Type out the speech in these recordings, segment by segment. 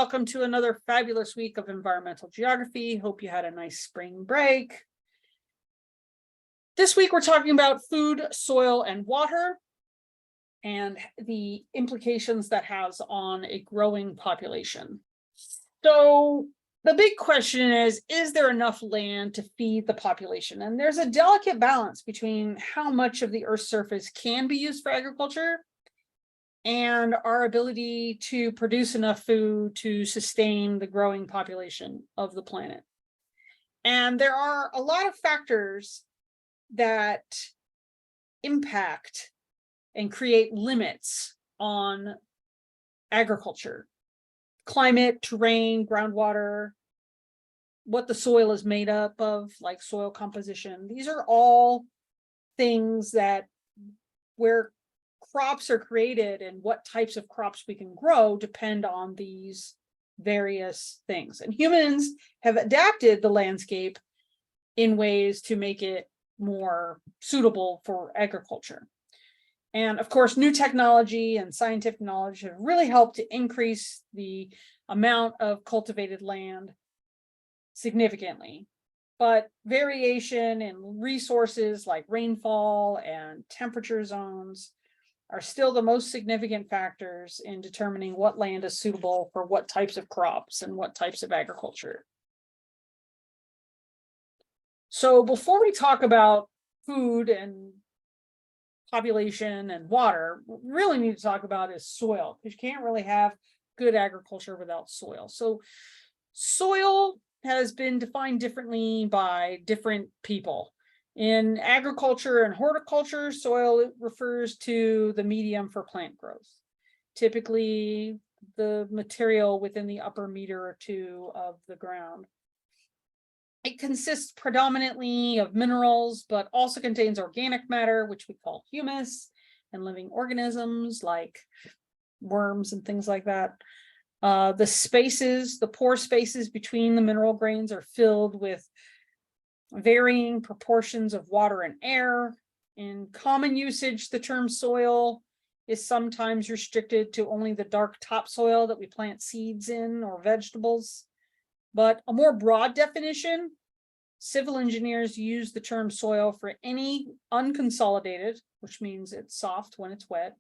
welcome to another fabulous week of environmental geography. Hope you had a nice spring break. This week we're talking about food, soil, and water, and the implications that has on a growing population. So the big question is there enough land to feed the population? And there's a delicate balance between how much of the Earth's surface can be used for agriculture and our ability to produce enough food to sustain the growing population of the planet. And there are a lot of factors that impact and create limits on agriculture: climate, terrain, groundwater, what the soil is made up of, like soil composition. These are all things that where crops are created and what types of crops we can grow depend on these various things. And humans have adapted the landscape in ways to make it more suitable for agriculture. And of course, new technology and scientific knowledge have really helped to increase the amount of cultivated land significantly. But variation in resources like rainfall and temperature zones are still the most significant factors in determining what land is suitable for what types of crops and what types of agriculture. So before we talk about food and population and water, what we really need to talk about is soil, because you can't really have good agriculture without soil. So soil has been defined differently by different people. In agriculture and horticulture, soil refers to the medium for plant growth, typically the material within the upper meter or two of the ground. It consists predominantly of minerals, but also contains organic matter, which we call humus, and living organisms like worms and things like that. The pore spaces between the mineral grains are filled with varying proportions of water and air. In common usage, the term soil is sometimes restricted to only the dark topsoil that we plant seeds in or vegetables. But a more broad definition, civil engineers use the term soil for any unconsolidated, which means it's soft when it's wet,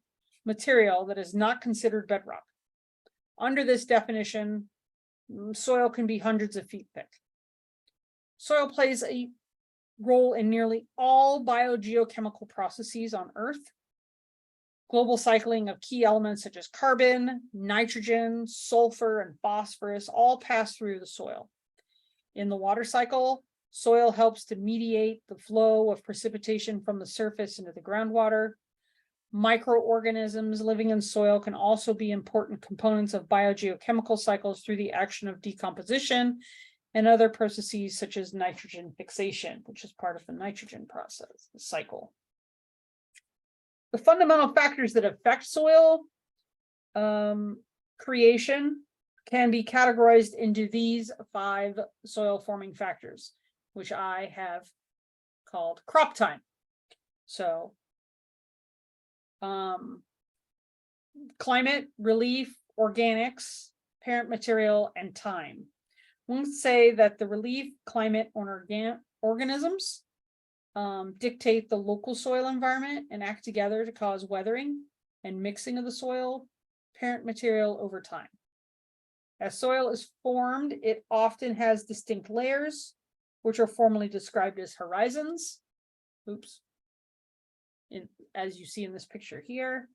material that is not considered bedrock. Under this definition, soil can be hundreds of feet thick. Soil plays a role in nearly all biogeochemical processes on Earth. Global cycling of key elements such as carbon, nitrogen, sulfur, and phosphorus all pass through the soil. In the water cycle, soil helps to mediate the flow of precipitation from the surface into the groundwater. Microorganisms living in soil can also be important components of biogeochemical cycles through the action of decomposition and other processes such as nitrogen fixation, which is part of the nitrogen process, the cycle. The fundamental factors that affect soil creation can be categorized into these 5 soil forming factors, which I have called crop time. So climate, relief, organics, parent material, and time. We'll say that the relief, climate, or organisms dictate the local soil environment and act together to cause weathering and mixing of the soil, parent material over time. As soil is formed, it often has distinct layers, which are formally described as horizons. As you see in this picture here.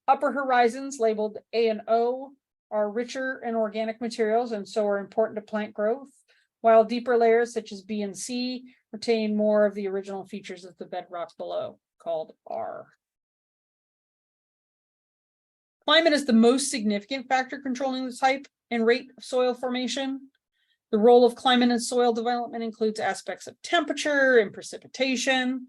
Upper horizons, labeled A and O, are richer in organic materials and so are important to plant growth, while deeper layers such as B and C retain more of the original features of the bedrock below, called R. Climate is the most significant factor controlling the type and rate of soil formation. The role of climate in soil development includes aspects of temperature and precipitation.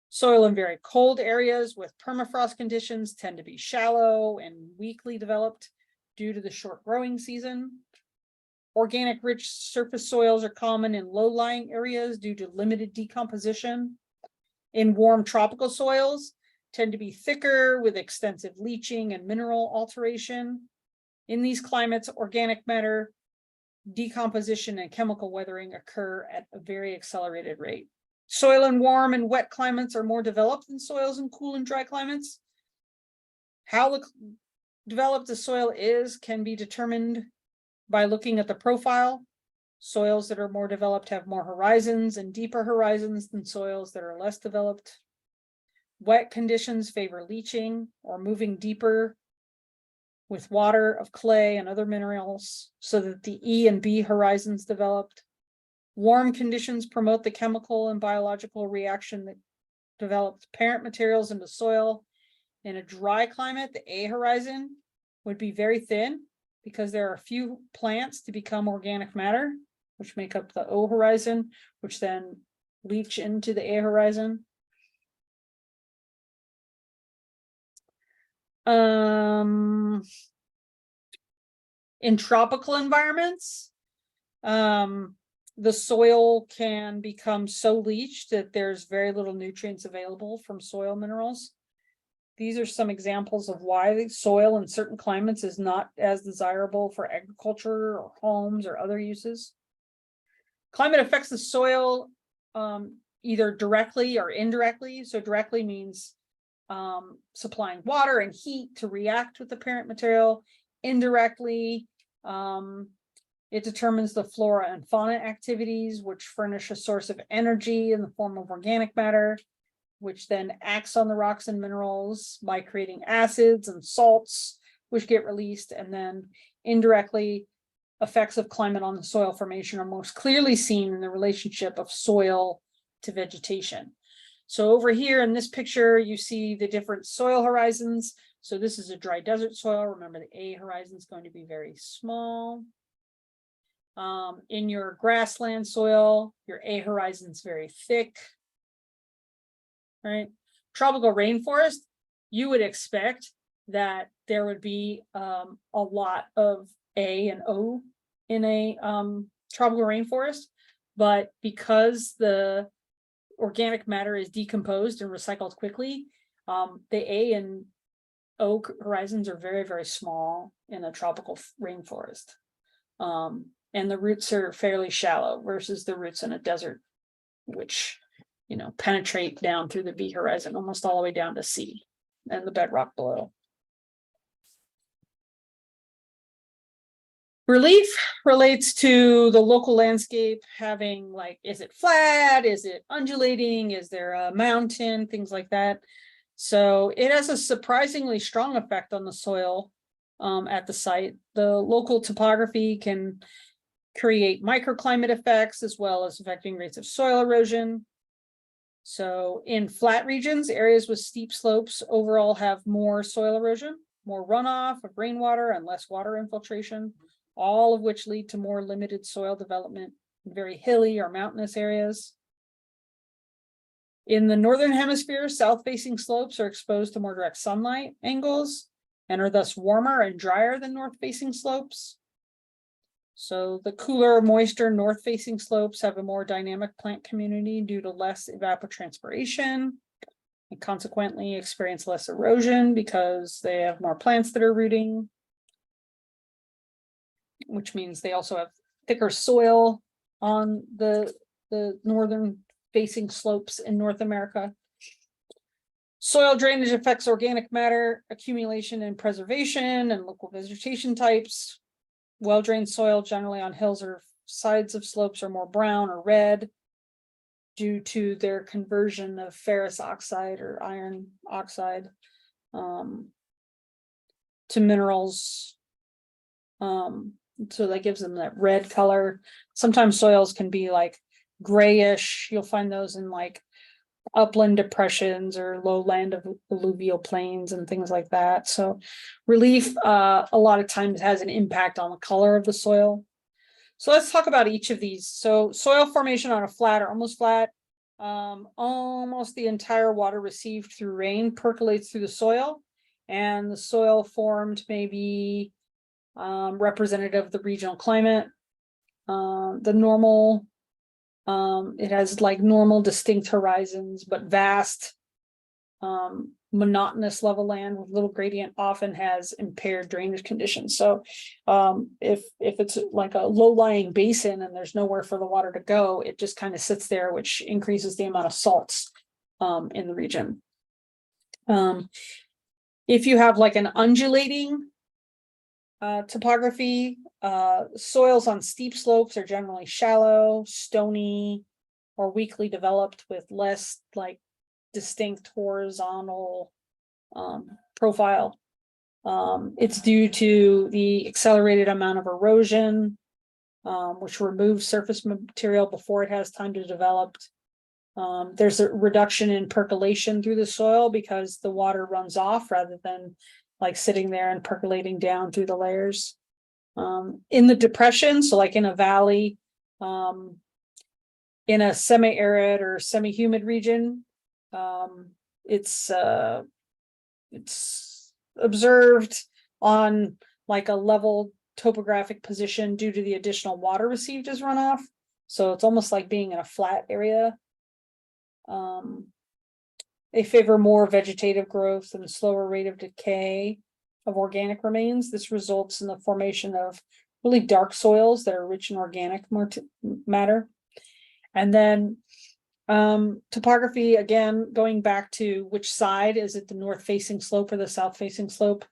Soil in very cold areas with permafrost conditions tend to be shallow and weakly developed due to the short growing season. Organic rich surface soils are common in low-lying areas due to limited decomposition. In warm tropical soils, tend to be thicker with extensive leaching and mineral alteration. In these climates, organic matter decomposition and chemical weathering occur at a very accelerated rate. Soil in warm and wet climates are more developed than soils in cool and dry climates. How developed the soil is can be determined by looking at the profile. Soils that are more developed have more horizons and deeper horizons than soils that are less developed. Wet conditions favor leaching or moving deeper with water of clay and other minerals so that the E and B horizons developed. Warm conditions promote the chemical and biological reaction that developed parent materials into soil. In a dry climate, the A horizon would be very thin because there are few plants to become organic matter, which make up the O horizon, which then leach into the A horizon. In tropical environments, the soil can become so leached that there's very little nutrients available from soil minerals. These are some examples of why the soil in certain climates is not as desirable for agriculture or homes or other uses. Climate affects the soil either directly or indirectly. So directly means supplying water and heat to react with the parent material. Indirectly, it determines the flora and fauna activities, which furnish a source of energy in the form of organic matter, which then acts on the rocks and minerals by creating acids and salts, which get released. And then indirectly, effects of climate on the soil formation are most clearly seen in the relationship of soil to vegetation. So over here in this picture, you see the different soil horizons. So this is a dry desert soil. Remember, the A horizon is going to be very small. In your grassland soil, your A horizon is very thick. Right? Tropical rainforest, you would expect that there would be a lot of A and O in a tropical rainforest, but because the organic matter is decomposed and recycled quickly, the A and O horizons are very, very small in a tropical rainforest. And the roots are fairly shallow versus the roots in a desert, which, you know, penetrate down through the B horizon almost all the way down to C and the bedrock below. Relief relates to the local landscape having, like, is it flat? Is it undulating? Is there a mountain? Things like that. So it has a surprisingly strong effect on the soil at the site. The local topography can create microclimate effects as well as affecting rates of soil erosion. So in flat regions, areas with steep slopes overall have more soil erosion, more runoff of rainwater and less water infiltration, all of which lead to more limited soil development in very hilly or mountainous areas. In the northern hemisphere, south-facing slopes are exposed to more direct sunlight angles and are thus warmer and drier than north-facing slopes. So the cooler, moister north-facing slopes have a more dynamic plant community due to less evapotranspiration and consequently experience less erosion because they have more plants that are rooting, which means they also have thicker soil on the northern facing slopes in North America. Soil drainage affects organic matter accumulation and preservation and local vegetation types. Well-drained soil generally on hills or sides of slopes are more brown or red due to their conversion of ferrous oxide or iron oxide to minerals. So that gives them that red color. Sometimes soils can be like grayish. You'll find those in like upland depressions or lowland of alluvial plains and things like that. So relief a lot of times has an impact on the color of the soil. So let's talk about each of these. So soil formation on a flat or almost flat, almost the entire water received through rain percolates through the soil, and the soil formed may be representative of the regional climate. The normal, it has like normal distinct horizons, but vast Monotonous level land with little gradient often has impaired drainage conditions. So if it's like a low-lying basin and there's nowhere for the water to go, it just kind of sits there, which increases the amount of salts in the region. If you have like an undulating topography, soils on steep slopes are generally shallow, stony, or weakly developed with less like distinct horizontal profile. It's due to the accelerated amount of erosion, which removes surface material before it has time to develop. There's a reduction in percolation through the soil because the water runs off rather than like sitting there and percolating down through the layers. In the depression, so like in a valley, in a semi-arid or semi-humid region, it's observed on like a level topographic position due to the additional water received as runoff. So it's almost like being in a flat area. They favor more vegetative growth and slower rate of decay of organic remains. This results in the formation of really dark soils that are rich in organic matter. And then topography, again, going back to which side, is it the north facing slope or the south facing slope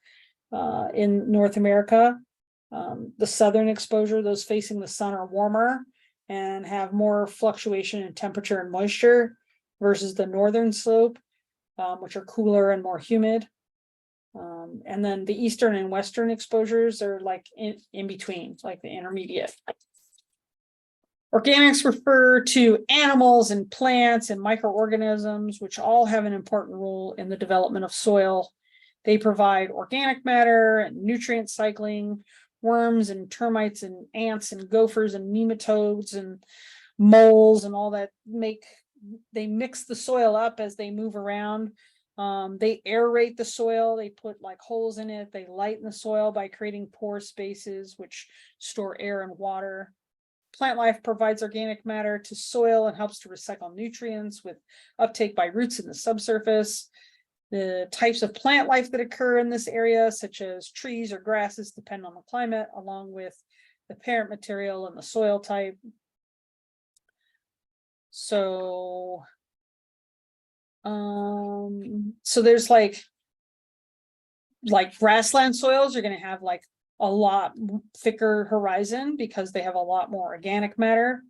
in North America? The southern exposure, those facing the sun, are warmer and have more fluctuation in temperature and moisture versus the northern slope, which are cooler and more humid. And then the eastern and western exposures are like in between, like the intermediate. Organics refer to animals and plants and microorganisms, which all have an important role in the development of soil. They provide organic matter and nutrient cycling. Worms and termites and ants and gophers and nematodes and moles and all that they mix the soil up as they move around. They aerate the soil. They put like holes in it. They lighten the soil by creating pore spaces, which store air and water. Plant life provides organic matter to soil and helps to recycle nutrients with uptake by roots in the subsurface. The types of plant life that occur in this area, such as trees or grasses, depend on the climate, along with the parent material and the soil type. So, so there's like grassland soils are going to have like a lot thicker horizon because they have a lot more organic matter,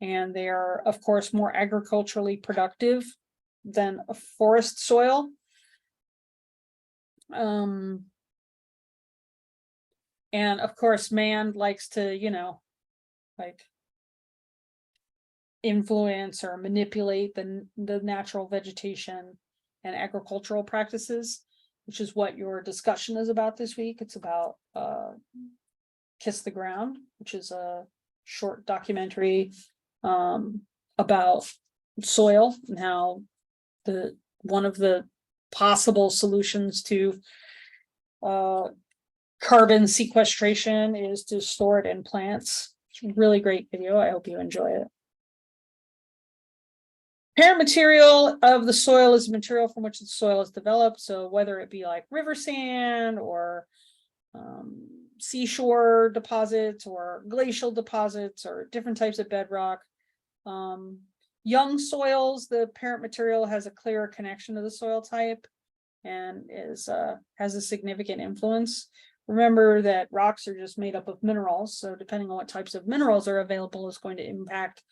and they are of course more agriculturally productive than a forest soil. And of course man likes to, like influence or manipulate the natural vegetation and agricultural practices, which is what your discussion is about this week. It's about Kiss the Ground, which is a short documentary about soil and how one of the possible solutions to carbon sequestration is to store it in plants. It's a really great video. I hope you enjoy it. Parent material of the soil is material from which the soil is developed. So whether it be like river sand or seashore deposits or glacial deposits or different types of bedrock. Young soils, the parent material has a clearer connection to the soil type and has a significant influence. Remember that rocks are just made up of minerals. So depending on what types of minerals are available is going to impact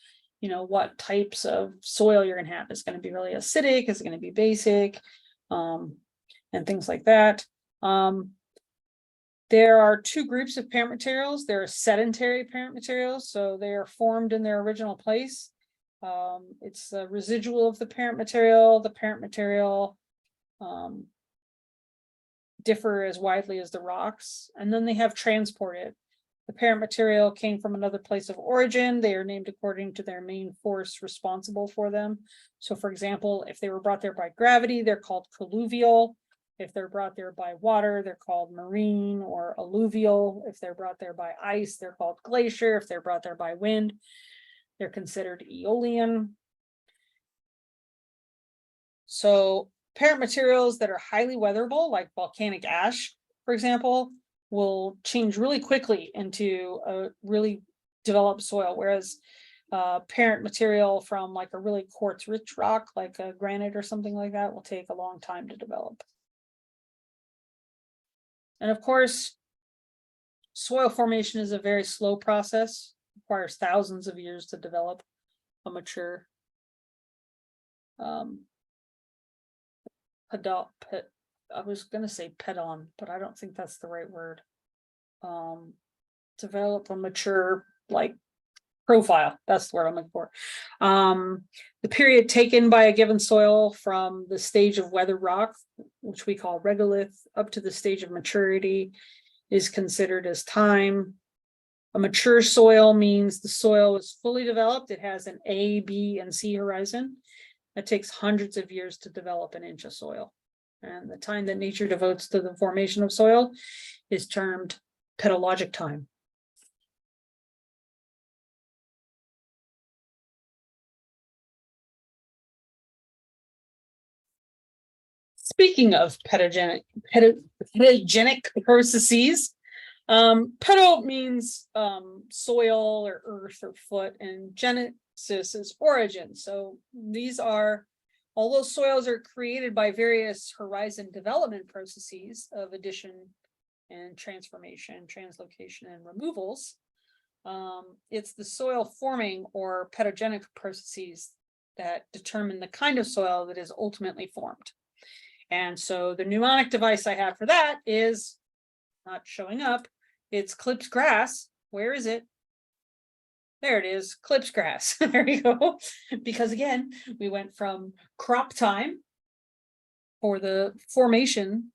what types of soil you're going to have. Is it going to be really acidic? Is it going to be basic? And things like that. There are two groups of parent materials. There are sedentary parent materials. So they are formed in their original place. It's the residual of the parent material. The parent material differ as widely as the rocks. And then they have transported. The parent material came from another place of origin. They are named according to their main force responsible for them. So for example, if they were brought there by gravity, they're called colluvial. If they're brought there by water, they're called marine or alluvial. If they're brought there by ice, they're called glacier. If they're brought there by wind, they're considered aeolian. So Parent materials that are highly weatherable, like volcanic ash, for example, will change really quickly into a really developed soil, whereas parent material from like a really quartz rich rock, like a granite or something like that, will take a long time to develop. And of course, soil formation is a very slow process, requires thousands of years to develop a mature I was gonna say pedon, but I don't think that's the right word. Develop a mature like profile. That's the word I'm looking for. The period taken by a given soil from the stage of weathered rock, which we call regolith, up to the stage of maturity is considered as time. A mature soil means the soil is fully developed. It has an A, B, and C horizon. It takes hundreds of years to develop an inch of soil. And the time that nature devotes to the formation of soil is termed pedologic time. Speaking of pedogenic processes, pedo means soil or earth or foot, and genesis is origin. So these are, although soils are created by various horizon development processes of addition and transformation, translocation, and removals, it's the soil forming or pedogenic processes that determine the kind of soil that is ultimately formed. And so the mnemonic device I have for that is not showing up. It's clips grass. Where is it? There it is, clips grass. There you go. Because again, we went from crop time for the formation,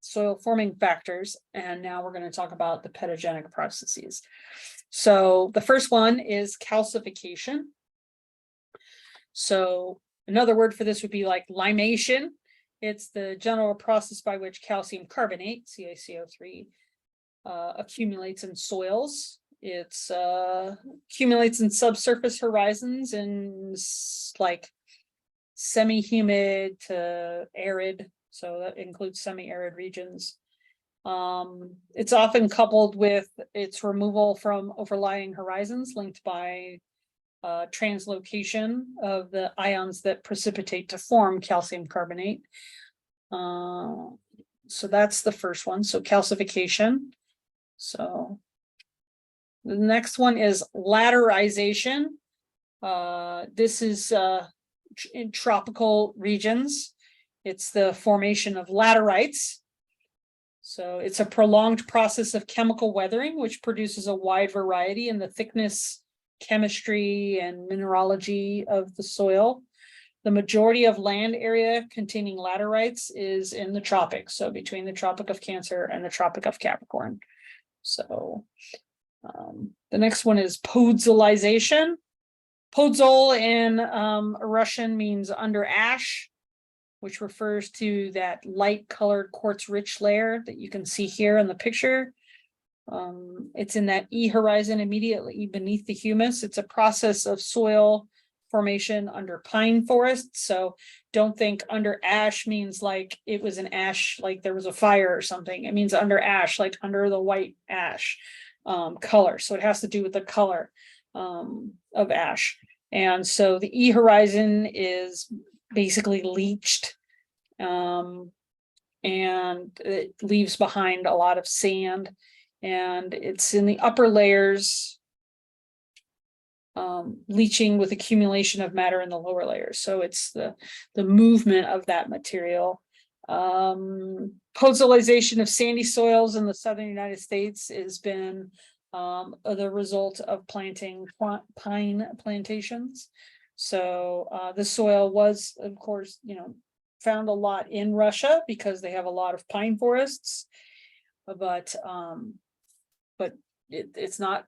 soil forming factors, and now we're going to talk about the pedogenic processes. So the first one is calcification. So another word for this would be like limation. It's the general process by which calcium carbonate, CaCO3, accumulates in soils. It accumulates in subsurface horizons in like semi-humid to arid, so that includes semi-arid regions. It's often coupled with its removal from overlying horizons linked by translocation of the ions that precipitate to form calcium carbonate. So that's the first one. So calcification. So the next one is laterization. This is in tropical regions. It's the formation of laterites. So it's a prolonged process of chemical weathering, which produces a wide variety in the thickness, chemistry, and mineralogy of the soil. The majority of land area containing laterites is in the tropics, so between the Tropic of Cancer and the Tropic of Capricorn. So the next one is podzolization. Podzol in Russian means under ash, which refers to that light colored quartz rich layer that you can see here in the picture. It's in that E horizon immediately beneath the humus. It's a process of soil formation under pine forests. So don't think under ash means like it was an ash, like there was a fire or something. It means under ash, like under the white ash color. So it has to do with the color of ash. And so the E horizon is basically leached, and it leaves behind a lot of sand, and it's in the upper layers, leaching with accumulation of matter in the lower layers. So it's the movement of that material. Podzolization of sandy soils in the southern United States has been the result of planting pine plantations. So the soil was, of course, found a lot in Russia because they have a lot of pine forests, but it's not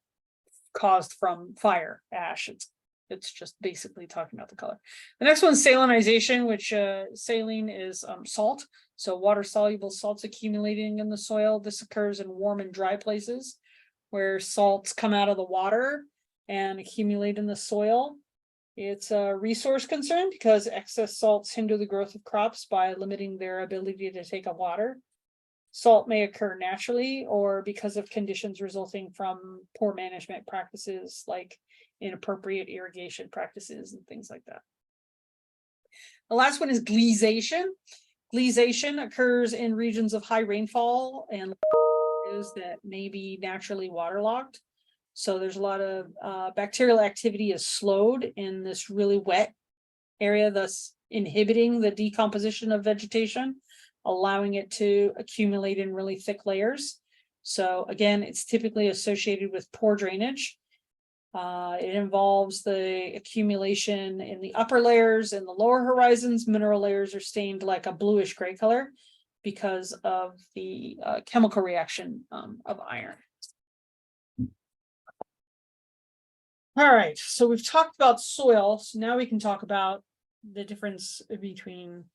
caused from fire ash. It's just basically talking about the color. The next one is salinization, which saline is salt. So water soluble salts accumulating in the soil. This occurs in warm and dry places where salts come out of the water and accumulate in the soil. It's a resource concern because excess salts hinder the growth of crops by limiting their ability to take up water. Salt may occur naturally or because of conditions resulting from poor management practices like inappropriate irrigation practices and things like that. The last one is gleization. Gleization occurs in regions of high rainfall and areas that may be naturally waterlogged. So there's a lot of bacterial activity is slowed in this really wet area, thus inhibiting the decomposition of vegetation, allowing it to accumulate in really thick layers. So again, it's typically associated with poor drainage. It involves the accumulation in the upper layers and the lower horizons. Mineral layers are stained like a bluish gray color because of the chemical reaction of iron. All right, so we've talked about soil. So now we can talk about the difference between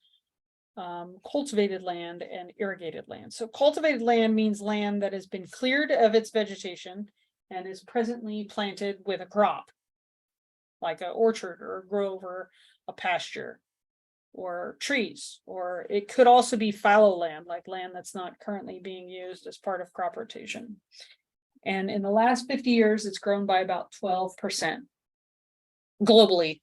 cultivated land and irrigated land. So cultivated land means land that has been cleared of its vegetation and is presently planted with a crop, like an orchard or a grove or a pasture or trees, or it could also be fallow land, like land that's not currently being used as part of crop rotation. And in the last 50 years, it's grown by about 12% globally,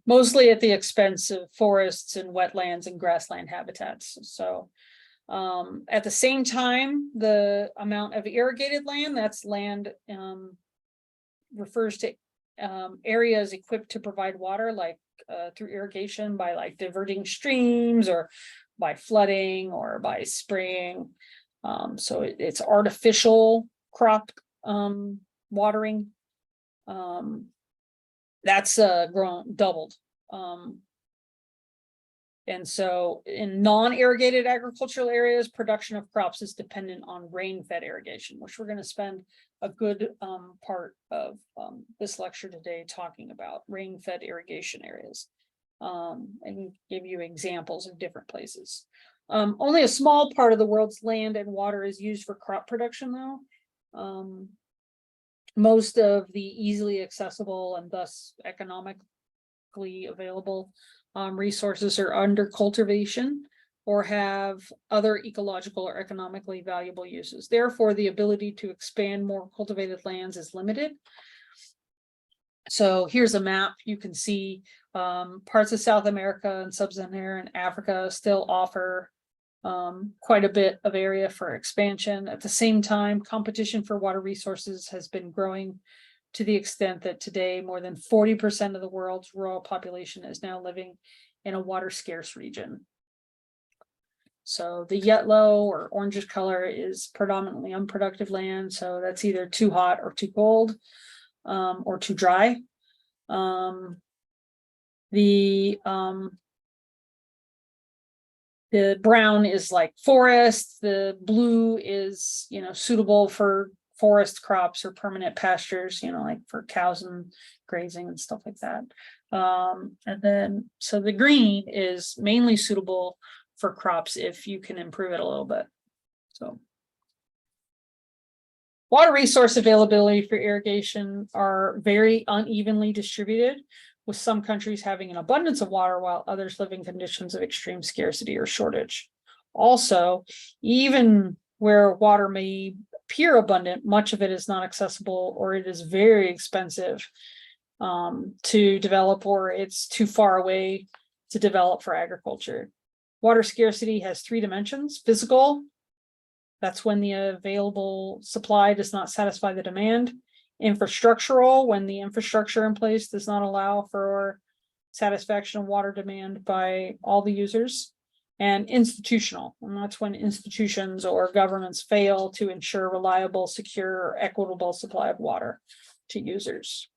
mostly at the expense of forests and wetlands and grassland habitats. So at the same time, the amount of irrigated land, that's land refers to areas equipped to provide water, like through irrigation by like diverting streams or by flooding or by spraying. So it's artificial crop watering. That's doubled. And so in non-irrigated agricultural areas, production of crops is dependent on rain-fed irrigation, which we're going to spend a good part of this lecture today talking about rain-fed irrigation areas, and give you examples of different places. Only a small part of the world's land and water is used for crop production, though. Most of the easily accessible and thus economically available resources are under cultivation or have other ecological or economically valuable uses. Therefore, the ability to expand more cultivated lands is limited. So here's a map. You can see parts of South America and sub-Saharan Africa still offer quite a bit of area for expansion. At the same time, competition for water resources has been growing to the extent that today more than 40% of the world's rural population is now living in a water scarce region. So the yellow or orangish color is predominantly unproductive land. So that's either too hot or too cold, or too dry. The brown is like forest. The blue is, suitable for forest crops or permanent pastures, like for cows and grazing and stuff like that. And then, so the green is mainly suitable for crops if you can improve it a little bit. So water resource availability for irrigation are very unevenly distributed, with some countries having an abundance of water while others live in conditions of extreme scarcity or shortage. Also, even where water may appear abundant, much of it is not accessible or it is very expensive to develop, or it's too far away to develop for agriculture. Water scarcity has 3 dimensions: physical, that's when the available supply does not satisfy the demand; infrastructural, when the infrastructure in place does not allow for satisfaction of water demand by all the users; and institutional, and that's when institutions or governments fail to ensure reliable, secure, or equitable supply of water to users.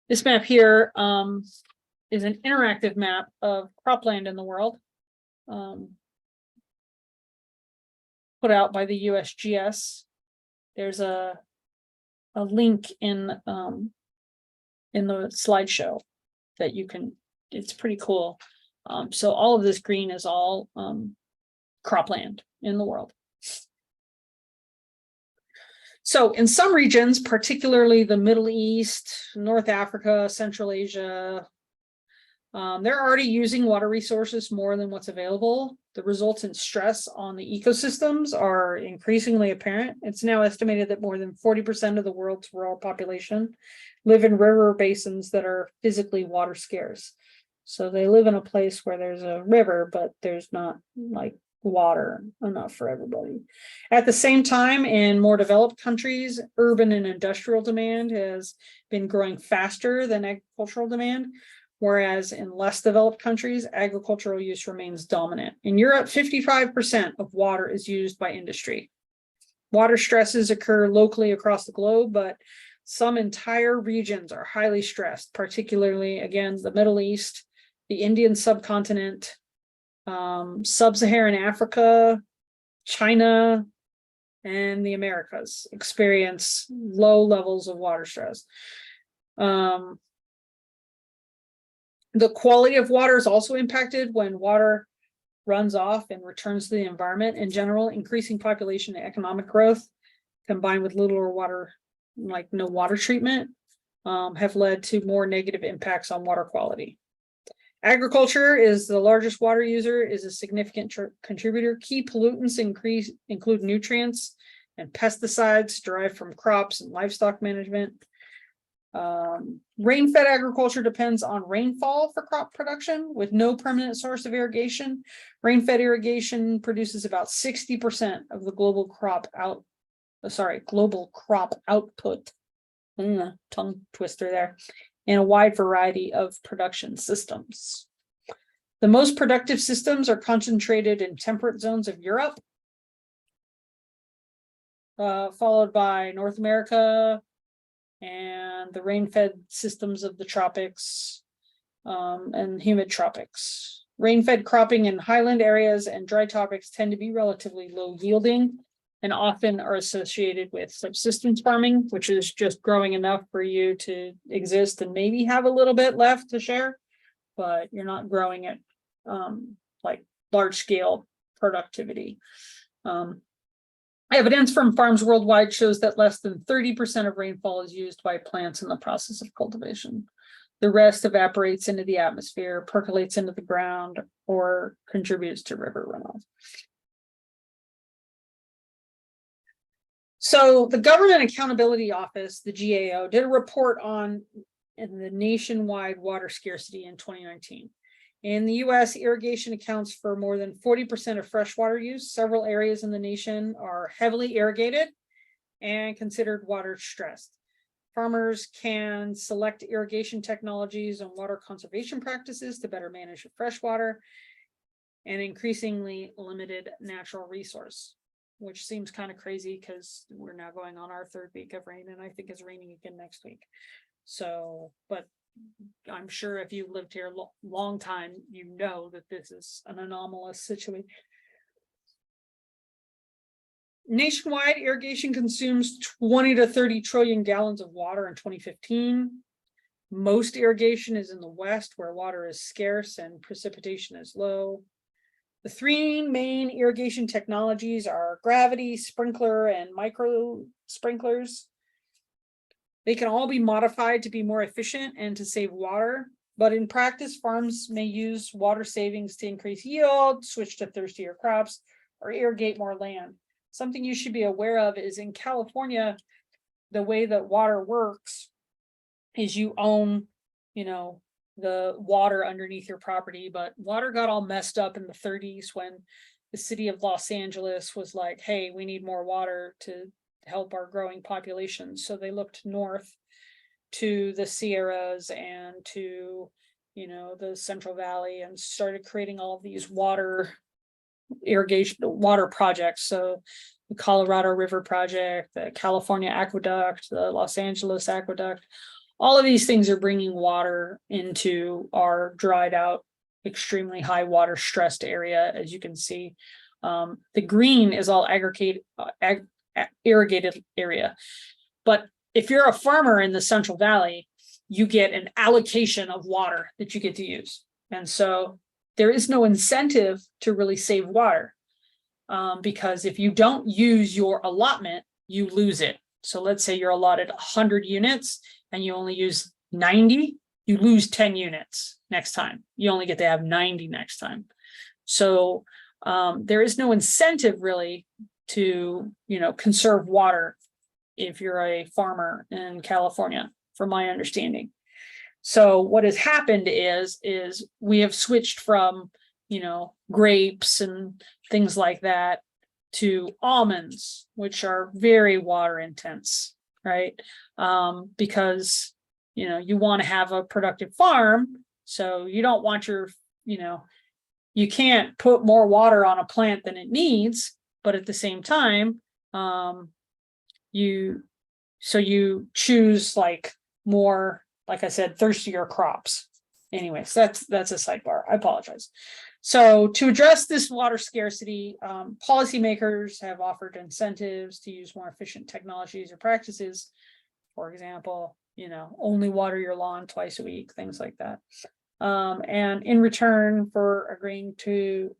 This map here is an interactive map of cropland in the world, put out by the USGS. There's a link in the slideshow that you can, it's pretty cool. So all of this green is all cropland in the world. So in some regions, particularly the Middle East, North Africa, Central Asia, they're already using water resources more than what's available. The resultant stress on the ecosystems are increasingly apparent. It's now estimated that more than 40% of the world's rural population live in river basins that are physically water scarce. So they live in a place where there's a river, but there's not like water enough for everybody. At the same time, in more developed countries, urban and industrial demand has been growing faster than agricultural demand. Whereas in less developed countries, agricultural use remains dominant. In Europe, 55% of water is used by industry. Water stresses occur locally across the globe, but some entire regions are highly stressed, particularly, again, the Middle East, the Indian subcontinent, sub-Saharan Africa, China, and the Americas experience low levels of water stress. The quality of water is also impacted when water runs off and returns to the environment. In general, increasing population and economic growth combined with little or water, like no water treatment, have led to more negative impacts on water quality. Agriculture is the largest water user, is a significant contributor. Key pollutants include nutrients and pesticides derived from crops and livestock management. Rain-fed agriculture depends on rainfall for crop production with no permanent source of irrigation. Rain-fed irrigation produces about 60% of the global crop output. Tongue twister there. In a wide variety of production systems. The most productive systems are concentrated in temperate zones of Europe, followed by North America, and the rain-fed systems of the tropics and humid tropics. Rain-fed cropping in highland areas and dry tropics tend to be relatively low yielding and often are associated with subsistence farming, which is just growing enough for you to exist and maybe have a little bit left to share, but you're not growing it like large-scale productivity. Evidence from farms worldwide shows that less than 30% of rainfall is used by plants in the process of cultivation. The rest evaporates into the atmosphere, percolates into the ground, or contributes to river runoff. So the Government Accountability Office, the GAO, did a report on the nationwide water scarcity in 2019. In the US, irrigation accounts for more than 40% of freshwater use. Several areas in the nation are heavily irrigated and considered water stressed. Farmers can select irrigation technologies and water conservation practices to better manage freshwater and increasingly limited natural resource, which seems kind of crazy because we're now going on our third week of rain, and I think it's raining again next week. So, but I'm sure if you've lived here a long time, you know that this is an anomalous situation. Nationwide, irrigation consumes 20 to 30 trillion gallons of water in 2015. Most irrigation is in the West, where water is scarce and precipitation is low. The three main irrigation technologies are gravity, sprinkler, and micro sprinklers. They can all be modified to be more efficient and to save water, but in practice, farms may use water savings to increase yield, switch to thirstier crops, or irrigate more land. Something you should be aware of is in California, the way that water works is you own, the water underneath your property, but water got all messed up in the 30s when the city of Los Angeles was like, hey, we need more water to help our growing population. So they looked north to the Sierras and to, the Central Valley and started creating all of these water projects. So the Colorado River Project, the California Aqueduct, the Los Angeles Aqueduct, all of these things are bringing water into our dried out, extremely high water stressed area. As you can see, the green is all irrigated area. But if you're a farmer in the Central Valley, you get an allocation of water that you get to use. And so there is no incentive to really save water, because if you don't use your allotment, you lose it. So let's say you're allotted 100 units and you only use 90, you lose 10 units next time. You only get to have 90 next time. So there is no incentive really to, conserve water if you're a farmer in California, from my understanding. So what has happened is we have switched from, grapes and things like that to almonds, which are very water intense, right? Because, you want to have a productive farm. So you don't want your, you can't put more water on a plant than it needs, but at the same time, you choose like more, like I said, thirstier crops. Anyways, that's a sidebar. I apologize. So to address this water scarcity, policymakers have offered incentives to use more efficient technologies or practices. For example, only water your lawn twice a week, things like that. And in return for agreeing to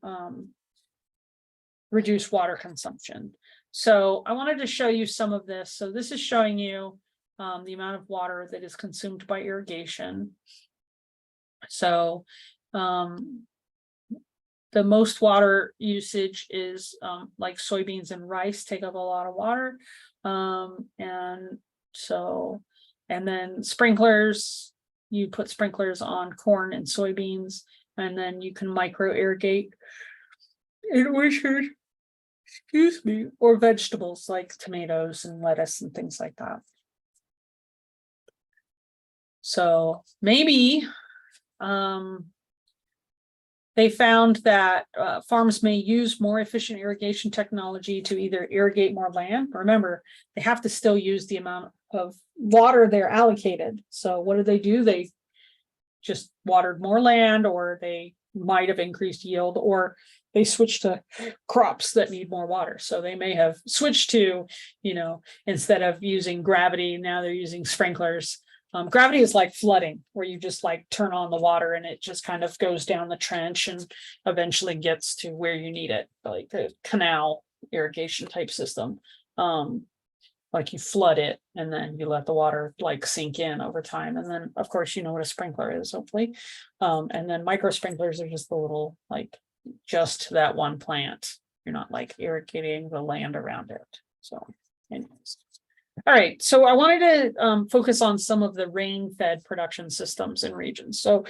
reduce water consumption. So I wanted to show you some of this. So this is showing you the amount of water that is consumed by irrigation. So the most water usage is like soybeans and rice take up a lot of water. And then sprinklers, you put sprinklers on corn and soybeans, and then you can micro irrigate in orchard, or vegetables like tomatoes and lettuce and things like that. So maybe they found that farms may use more efficient irrigation technology to either irrigate more land. Remember, they have to still use the amount of water they're allocated. So what do? They just watered more land, or they might have increased yield, or they switched to crops that need more water. So they may have switched to, instead of using gravity, now they're using sprinklers. Gravity is like flooding, where you just like turn on the water and it just kind of goes down the trench and eventually gets to where you need it, like the canal irrigation type system. Like you flood it and then you let the water like sink in over time. And then of course, you know what a sprinkler is, hopefully. And then micro sprinklers are just the little, like just that one plant. You're not like irrigating the land around it. So anyways. All right, so I wanted to focus on some of the rain-fed production systems in regions. So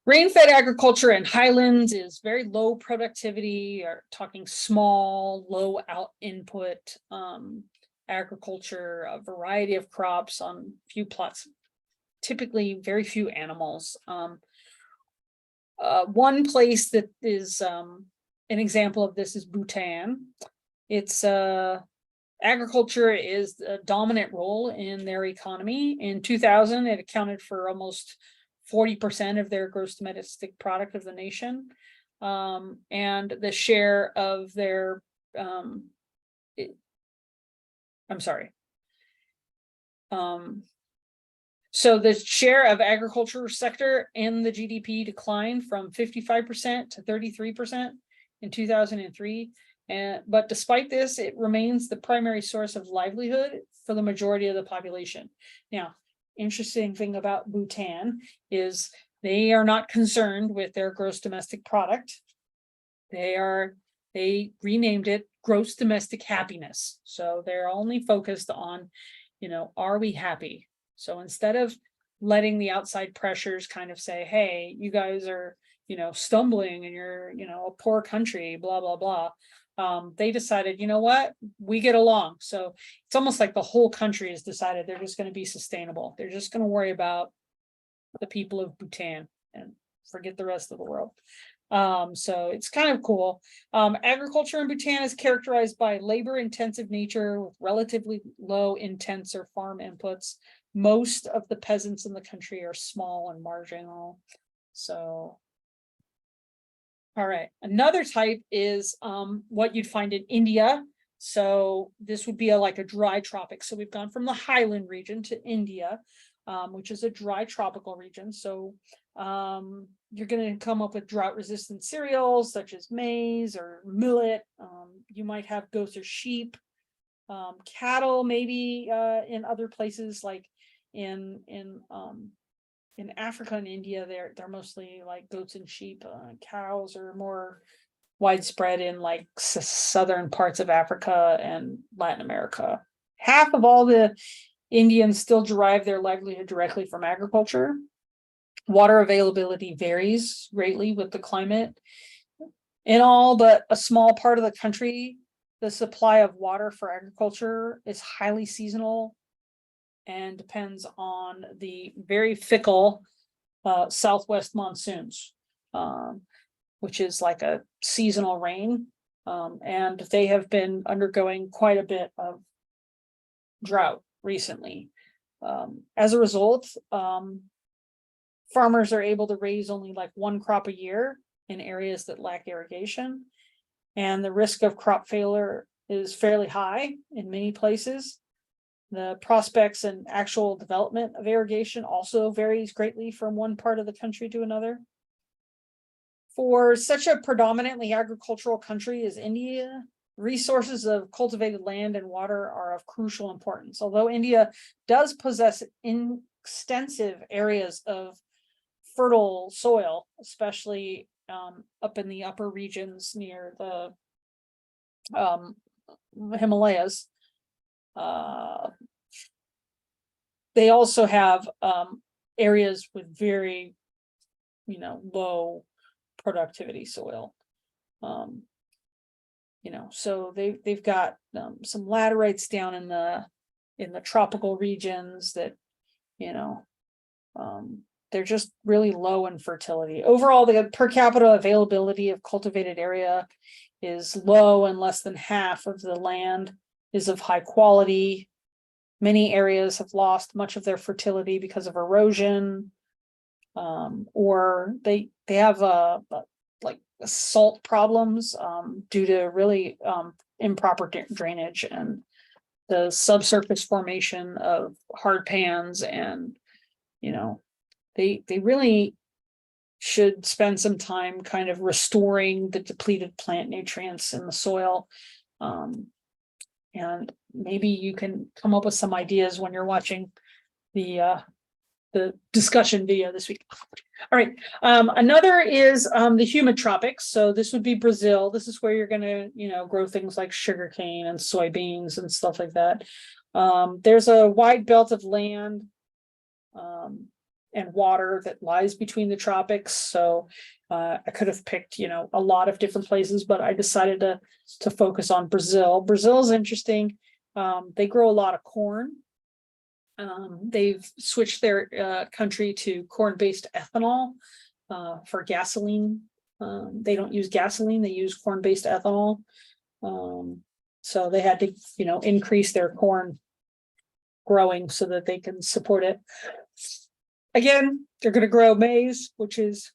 rain-fed agriculture in highlands is very low productivity, or talking small, low out input agriculture, a variety of crops on few plots, typically very few animals. One place that is an example of this is Bhutan. It's agriculture is a dominant role in their economy. In 2000, it accounted for almost 40% of their gross domestic product of the nation. And the share of their, so the share of agriculture sector in the GDP declined from 55% to 33% in 2003. But despite this, it remains the primary source of livelihood for the majority of the population. Now, interesting thing about Bhutan is they are not concerned with their gross domestic product. They renamed it gross domestic happiness. So they're only focused on, are we happy? So instead of letting the outside pressures kind of say, hey, you guys are, stumbling and you're, a poor country, blah, blah, blah. They decided, you know what, we get along. So it's almost like the whole country has decided they're just going to be sustainable. They're just going to worry about the people of Bhutan and forget the rest of the world. So it's kind of cool. Agriculture in Bhutan is characterized by labor-intensive nature with relatively low intense or farm inputs. Most of the peasants in the country are small and marginal. So all right, another type is what you'd find in India. So this would be like a dry tropic. So we've gone from the highland region to India, which is a dry tropical region. So you're going to come up with drought-resistant cereals such as maize or millet. You might have goats or sheep Cattle, maybe in other places like in Africa and India, they're mostly like goats and sheep. Cows are more widespread in like southern parts of Africa and Latin America. Half of all the Indians still derive their livelihood directly from agriculture. Water availability varies greatly with the climate. In all but a small part of the country, the supply of water for agriculture is highly seasonal and depends on the very fickle southwest monsoons, which is like a seasonal rain. And they have been undergoing quite a bit of drought recently. As a result, farmers are able to raise only like one crop a year in areas that lack irrigation. And the risk of crop failure is fairly high in many places. The prospects and actual development of irrigation also varies greatly from one part of the country to another. For such a predominantly agricultural country as India, resources of cultivated land and water are of crucial importance. Although India does possess extensive areas of fertile soil, especially up in the upper regions near the Himalayas, they also have areas with very, low productivity soil. So they've got some laterites down in the tropical regions that, they're just really low in fertility. Overall, the per capita availability of cultivated area is low, and less than half of the land is of high quality. Many areas have lost much of their fertility because of erosion, or they have like salt problems due to really improper drainage and the subsurface formation of hard pans. And they really should spend some time kind of restoring the depleted plant nutrients in the soil. And maybe you can come up with some ideas when you're watching the discussion video this week. All right. Another is the humid tropics. So this would be Brazil. This is where you're going to, grow things like sugarcane and soybeans and stuff like that. There's a wide belt of land and water that lies between the tropics. So I could have picked, a lot of different places, but I decided to focus on Brazil. Brazil is interesting. They grow a lot of corn. They've switched their country to corn-based ethanol for gasoline. They don't use gasoline, they use corn-based ethanol. So they had to, increase their corn growing so that they can support it. Again, they're going to grow maize, which is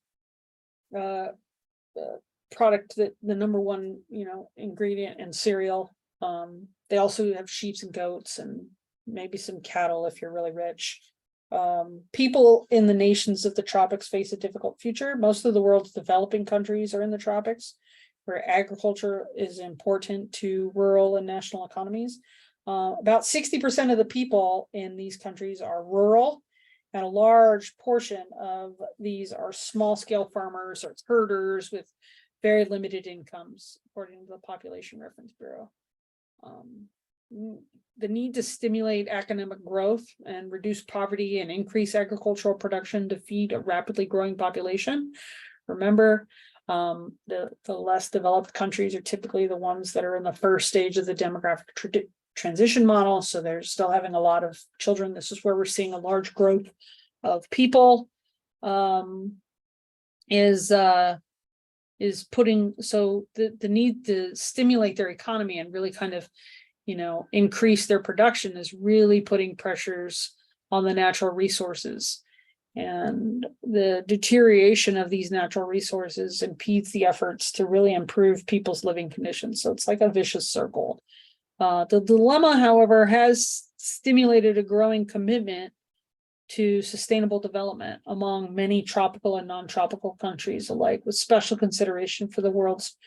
the product that the number one, ingredient in cereal. They also have sheep and goats and maybe some cattle if you're really rich. People in the nations of the tropics face a difficult future. Most of the world's developing countries are in the tropics, where agriculture is important to rural and national economies. About 60% of the people in these countries are rural, and a large portion of these are small-scale farmers or herders with very limited incomes, according to the Population Reference Bureau. The need to stimulate economic growth and reduce poverty and increase agricultural production to feed a rapidly growing population. Remember, the less developed countries are typically the ones that are in the first stage of the demographic transition model. So they're still having a lot of children. This is where we're seeing a large growth of people. Is putting, so the need to stimulate their economy and really kind of, increase their production is really putting pressures on the natural resources. And the deterioration of these natural resources impedes the efforts to really improve people's living conditions. So it's like a vicious circle. The dilemma, however, has stimulated a growing commitment to sustainable development among many tropical and non-tropical countries alike, with special consideration for the world's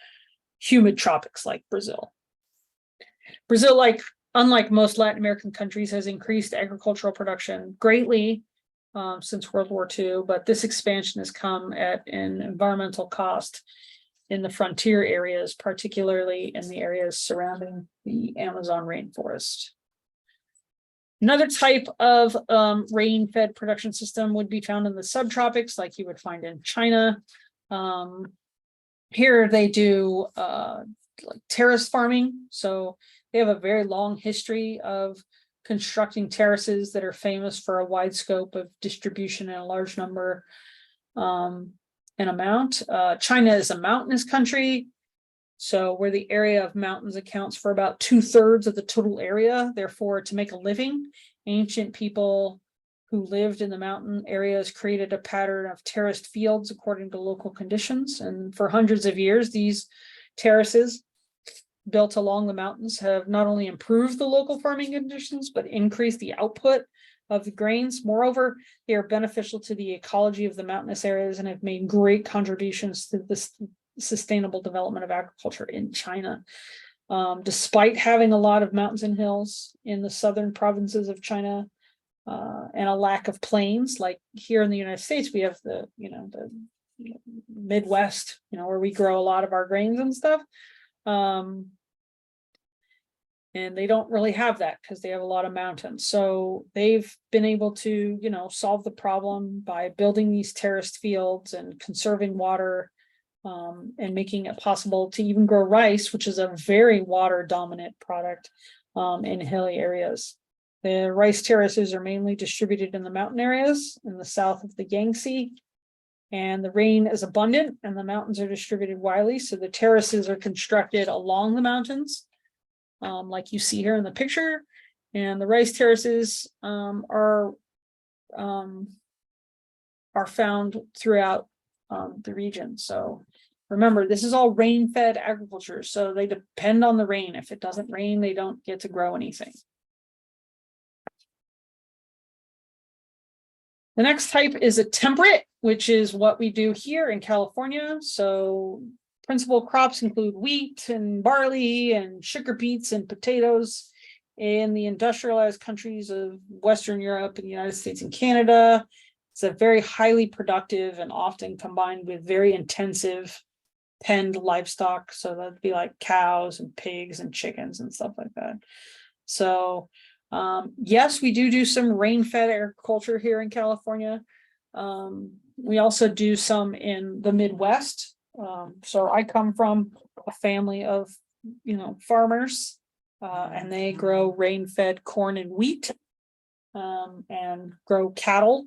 humid tropics like Brazil. Brazil, like unlike most Latin American countries, has increased agricultural production greatly since World War II, but this expansion has come at an environmental cost in the frontier areas, particularly in the areas surrounding the Amazon rainforest. Another type of rain-fed production system would be found in the subtropics, like you would find in China. Here they do like terrace farming. So they have a very long history of constructing terraces that are famous for a wide scope of distribution and a large number and amount. China is a mountainous country. So where the area of mountains accounts for about 2/3 of the total area. Therefore, to make a living, ancient people who lived in the mountain areas created a pattern of terraced fields according to local conditions. And for hundreds of years, these terraces built along the mountains have not only improved the local farming conditions, but increased the output of the grains. Moreover, they are beneficial to the ecology of the mountainous areas and have made great contributions to this sustainable development of agriculture in China. Despite having a lot of mountains and hills in the southern provinces of China, and a lack of plains, like here in the United States, we have the Midwest, where we grow a lot of our grains and stuff. And they don't really have that because they have a lot of mountains. So they've been able to, solve the problem by building these terraced fields and conserving water, and making it possible to even grow rice, which is a very water dominant product in hilly areas. The rice terraces are mainly distributed in the mountain areas in the south of the Yangtze, and the rain is abundant and the mountains are distributed widely. So the terraces are constructed along the mountains, like you see here in the picture, and the rice terraces are found throughout the region. So remember, this is all rain-fed agriculture, so they depend on the rain. If it doesn't rain, they don't get to grow anything. The next type is a temperate, which is what we do here in California. So principal crops include wheat and barley and sugar beets and potatoes. In the industrialized countries of Western Europe and the United States and Canada, it's a very highly productive and often combined with very intensive penned livestock. So that'd be like cows and pigs and chickens and stuff like that. So yes, we do some rain-fed agriculture here in California. We also do some in the Midwest. So I come from a family of, farmers, and they grow rain-fed corn and wheat, and grow cattle.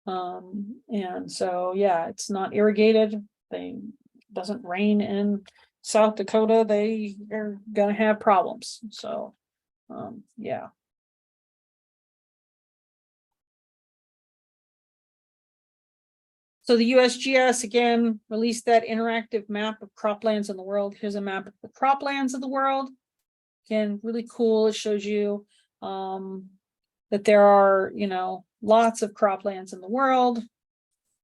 And so, yeah, it's not irrigated. Doesn't rain in South Dakota, they are gonna have problems. So, yeah. So the USGS again released that interactive map of croplands in the world. Here's a map of the croplands of the world. Again, really cool. It shows you that there are, lots of croplands in the world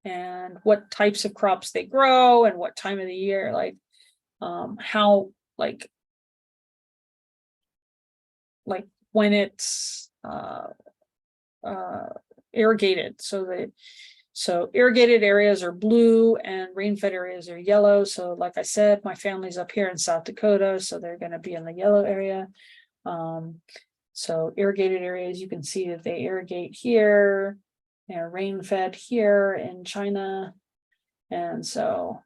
and what types of crops they grow and what time of the year, like how like when it's irrigated. So irrigated areas are blue and rain-fed areas are yellow. So like I said, my family's up here in South Dakota, so they're going to be in the yellow area. So irrigated areas, you can see that they irrigate here, they're rain-fed here in China. And so,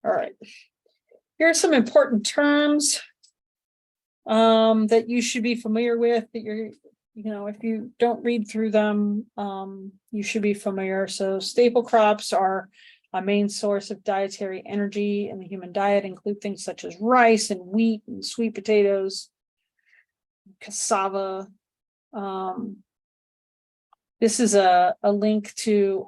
all right, here are some important terms that you should be familiar with, that you're, if you don't read through them, you should be familiar. So staple crops are a main source of dietary energy in the human diet, include things such as rice and wheat and sweet potatoes, cassava. This is a link to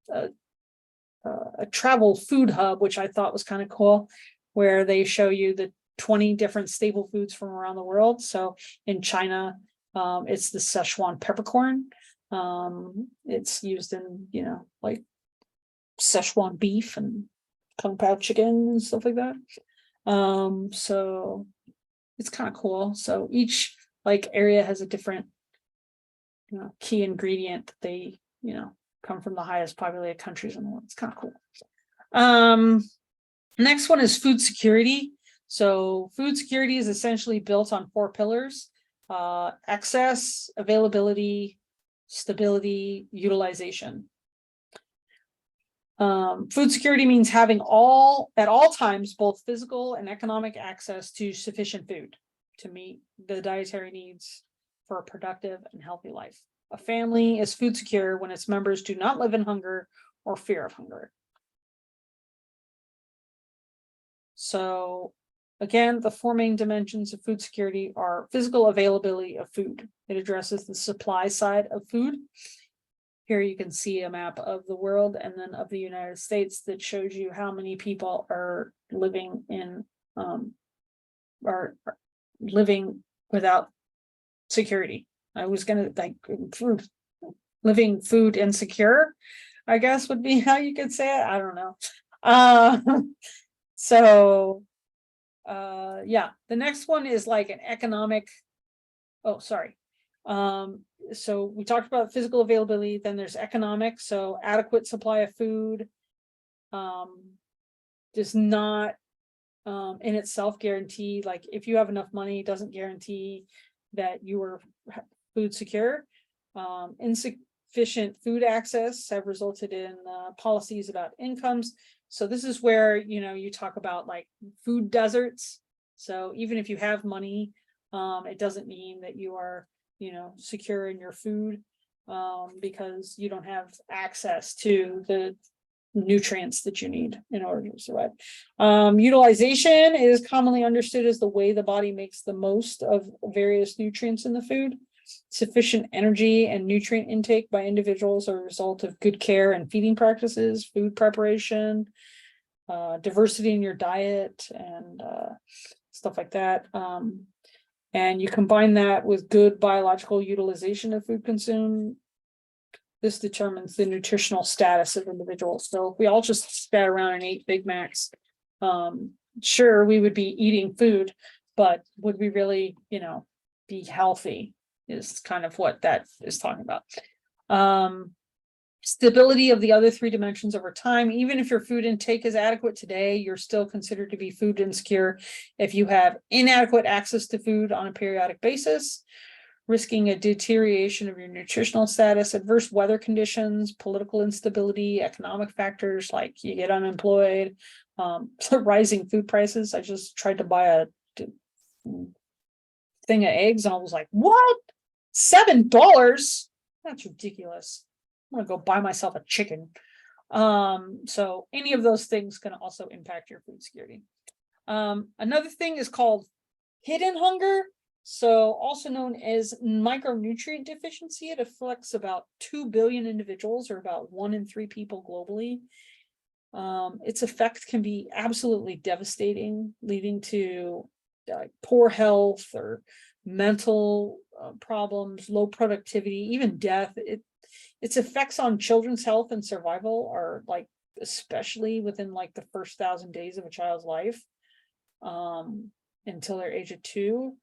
a travel food hub, which I thought was kind of cool, where they show you the 20 different staple foods from around the world. So in China, it's the Szechuan peppercorn. It's used in, like Szechuan beef and Kung Pao chicken and stuff like that. So it's kind of cool. So each like area has a different, key ingredient that they, come from the highest populated countries in the world. It's kind of cool. Next one is food security. So food security is essentially built on 4 pillars: access, availability, stability, utilization. Food security means having at all times, both physical and economic access to sufficient food to meet the dietary needs for a productive and healthy life. A family is food secure when its members do not live in hunger or fear of hunger. So again, the 4 main dimensions of food security are physical availability of food. It addresses the supply side of food. Here you can see a map of the world and then of the United States that shows you how many people are living in are living without security. I was gonna improve living food insecure, I guess would be how you could say it. I don't know. So yeah, the next one is like an economic. Oh, sorry. So we talked about physical availability, then there's economic. So adequate supply of food does not in itself guarantee, like if you have enough money, it doesn't guarantee that you are food secure. Insufficient food access have resulted in policies about incomes. So this is where, you talk about like food deserts. So even if you have money, it doesn't mean that you are, secure in your food, because you don't have access to the nutrients that you need in order to survive. Utilization is commonly understood as the way the body makes the most of various nutrients in the food. Sufficient energy and nutrient intake by individuals are a result of good care and feeding practices, food preparation, diversity in your diet, and stuff like that. And you combine that with good biological utilization of food consumed. This determines the nutritional status of individuals. So if we all just sat around and ate Big Macs, sure, we would be eating food, but would we really, be healthy is kind of what that is talking about. Stability of the other 3 dimensions over time. Even if your food intake is adequate today, you're still considered to be food insecure if you have inadequate access to food on a periodic basis, risking a deterioration of your nutritional status, adverse weather conditions, political instability, economic factors like you get unemployed, rising food prices. I just tried to buy a thing of eggs and I was like, what? $7? That's ridiculous. I'm gonna go buy myself a chicken. So any of those things can also impact your food security. Another thing is called hidden hunger. So also known as micronutrient deficiency. It affects about 2 billion individuals, or about 1 in 3 people globally. Its effect can be absolutely devastating, leading to poor health or mental problems, low productivity, even death. Its effects on children's health and survival are like, especially within like the first 1,000 days of a child's life, until their age of 2.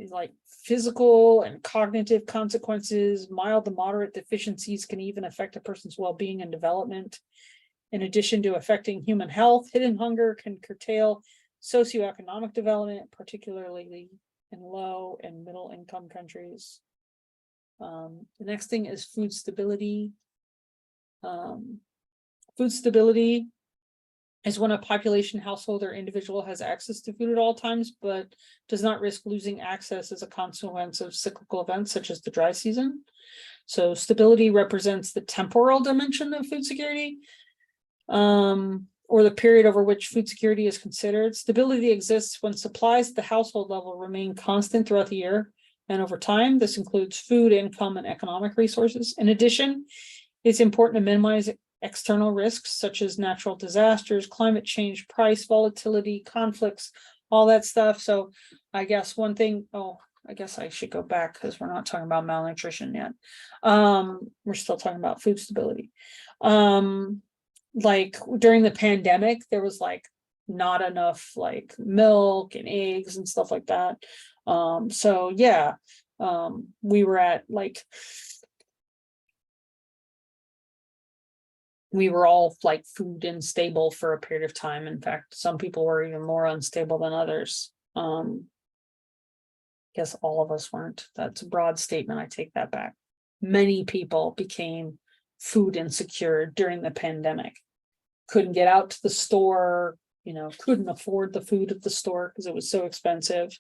Like physical and cognitive consequences, mild to moderate deficiencies can even affect a person's well-being and development. In addition to affecting human health, hidden hunger can curtail socioeconomic development, particularly in low and middle income countries. The next thing is food stability. Food stability is when a population, household, or individual has access to food at all times, but does not risk losing access as a consequence of cyclical events such as the dry season. So stability represents the temporal dimension of food security, or the period over which food security is considered. Stability exists when supplies at the household level remain constant throughout the year and over time. This includes food, income, and economic resources. In addition, it's important to minimize external risks such as natural disasters, climate change, price volatility, conflicts, all that stuff. So I guess one thing, I guess I should go back because we're not talking about malnutrition yet. We're still talking about food stability. Like during the pandemic, there was like not enough like milk and eggs and stuff like that. So yeah, we were at like, we were all like food unstable for a period of time. In fact, some people were even more unstable than others. Guess all of us weren't. That's a broad statement. I take that back. Many people became food insecure during the pandemic. Couldn't get out to the store, couldn't afford the food at the store because it was so expensive,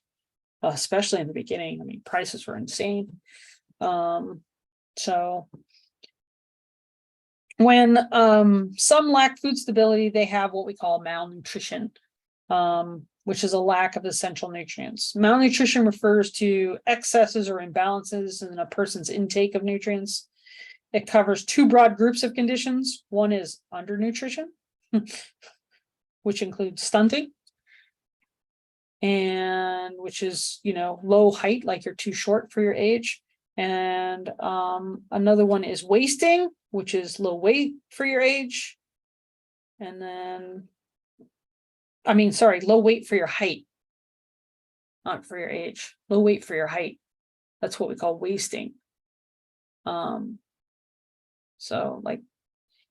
especially in the beginning. I mean, prices were insane. So when some lack food stability, they have what we call malnutrition, which is a lack of essential nutrients. Malnutrition refers to excesses or imbalances in a person's intake of nutrients. It covers two broad groups of conditions. One is undernutrition, which includes stunting, and which is, low height, like you're too short for your age. And another one is wasting, which is low weight for your age. And then, low weight for your height, not for your age. Low weight for your height. That's what we call wasting. So like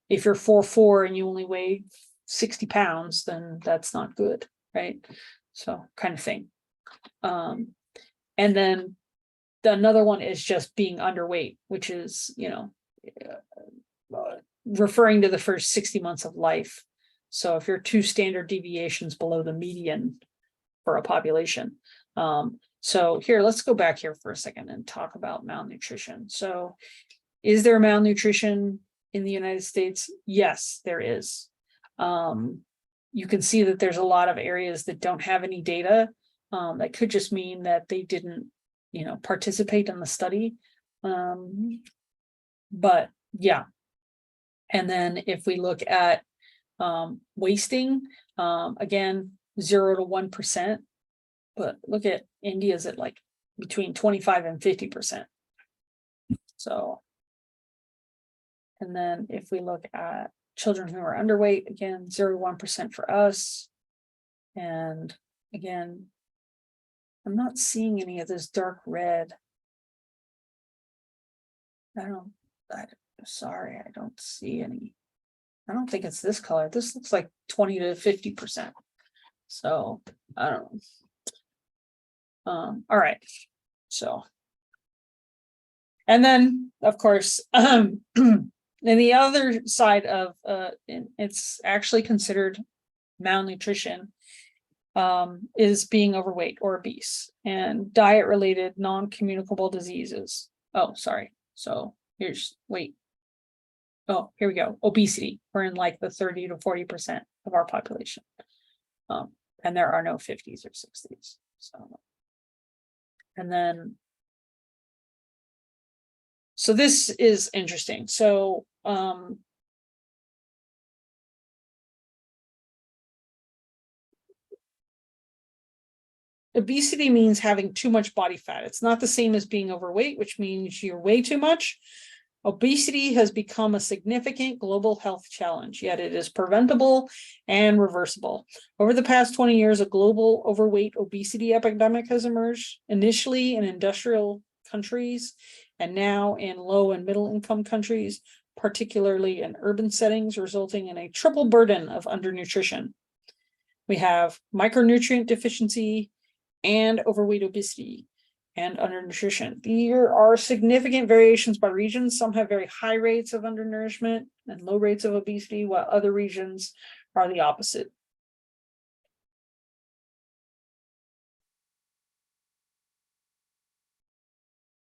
if you're 4'4" and you only weigh 60 pounds, then that's not good, right? So kind of thing. And then another one is just being underweight, which is, referring to the first 60 months of life. So if you're 2 standard deviations below the median for a population. So here, let's go back here for a second and talk about malnutrition. So is there malnutrition in the United States? Yes, there is. You can see that there's a lot of areas that don't have any data. That could just mean that they didn't, participate in the study. But yeah. And then if we look at wasting, again, 0 to 1%. But look at India's at like between 25 and 50%. So, and then if we look at children who are underweight, again, 0 to 1% for us. And again, I'm not seeing any of this dark red. Sorry, I don't see any. I don't think it's this color. This looks like 20 to 50%. So I don't know. All right. So, and then of course, then the other side of it's actually considered malnutrition, is being overweight or obese and diet related non-communicable diseases. Oh, sorry. So here's oh, here we go. Obesity. We're in like the 30 to 40% of our population. And there are no 50s or 60s. So, and then, so this is interesting. So, obesity means having too much body fat. It's not the same as being overweight, which means you're way too much. Obesity has become a significant global health challenge, yet it is preventable and reversible. Over the past 20 years, a global overweight obesity epidemic has emerged, initially in industrial countries and now in low and middle income countries, particularly in urban settings, resulting in a triple burden of undernutrition. We have micronutrient deficiency and overweight obesity and undernutrition. There are significant variations by regions. Some have very high rates of undernourishment and low rates of obesity, while other regions are the opposite.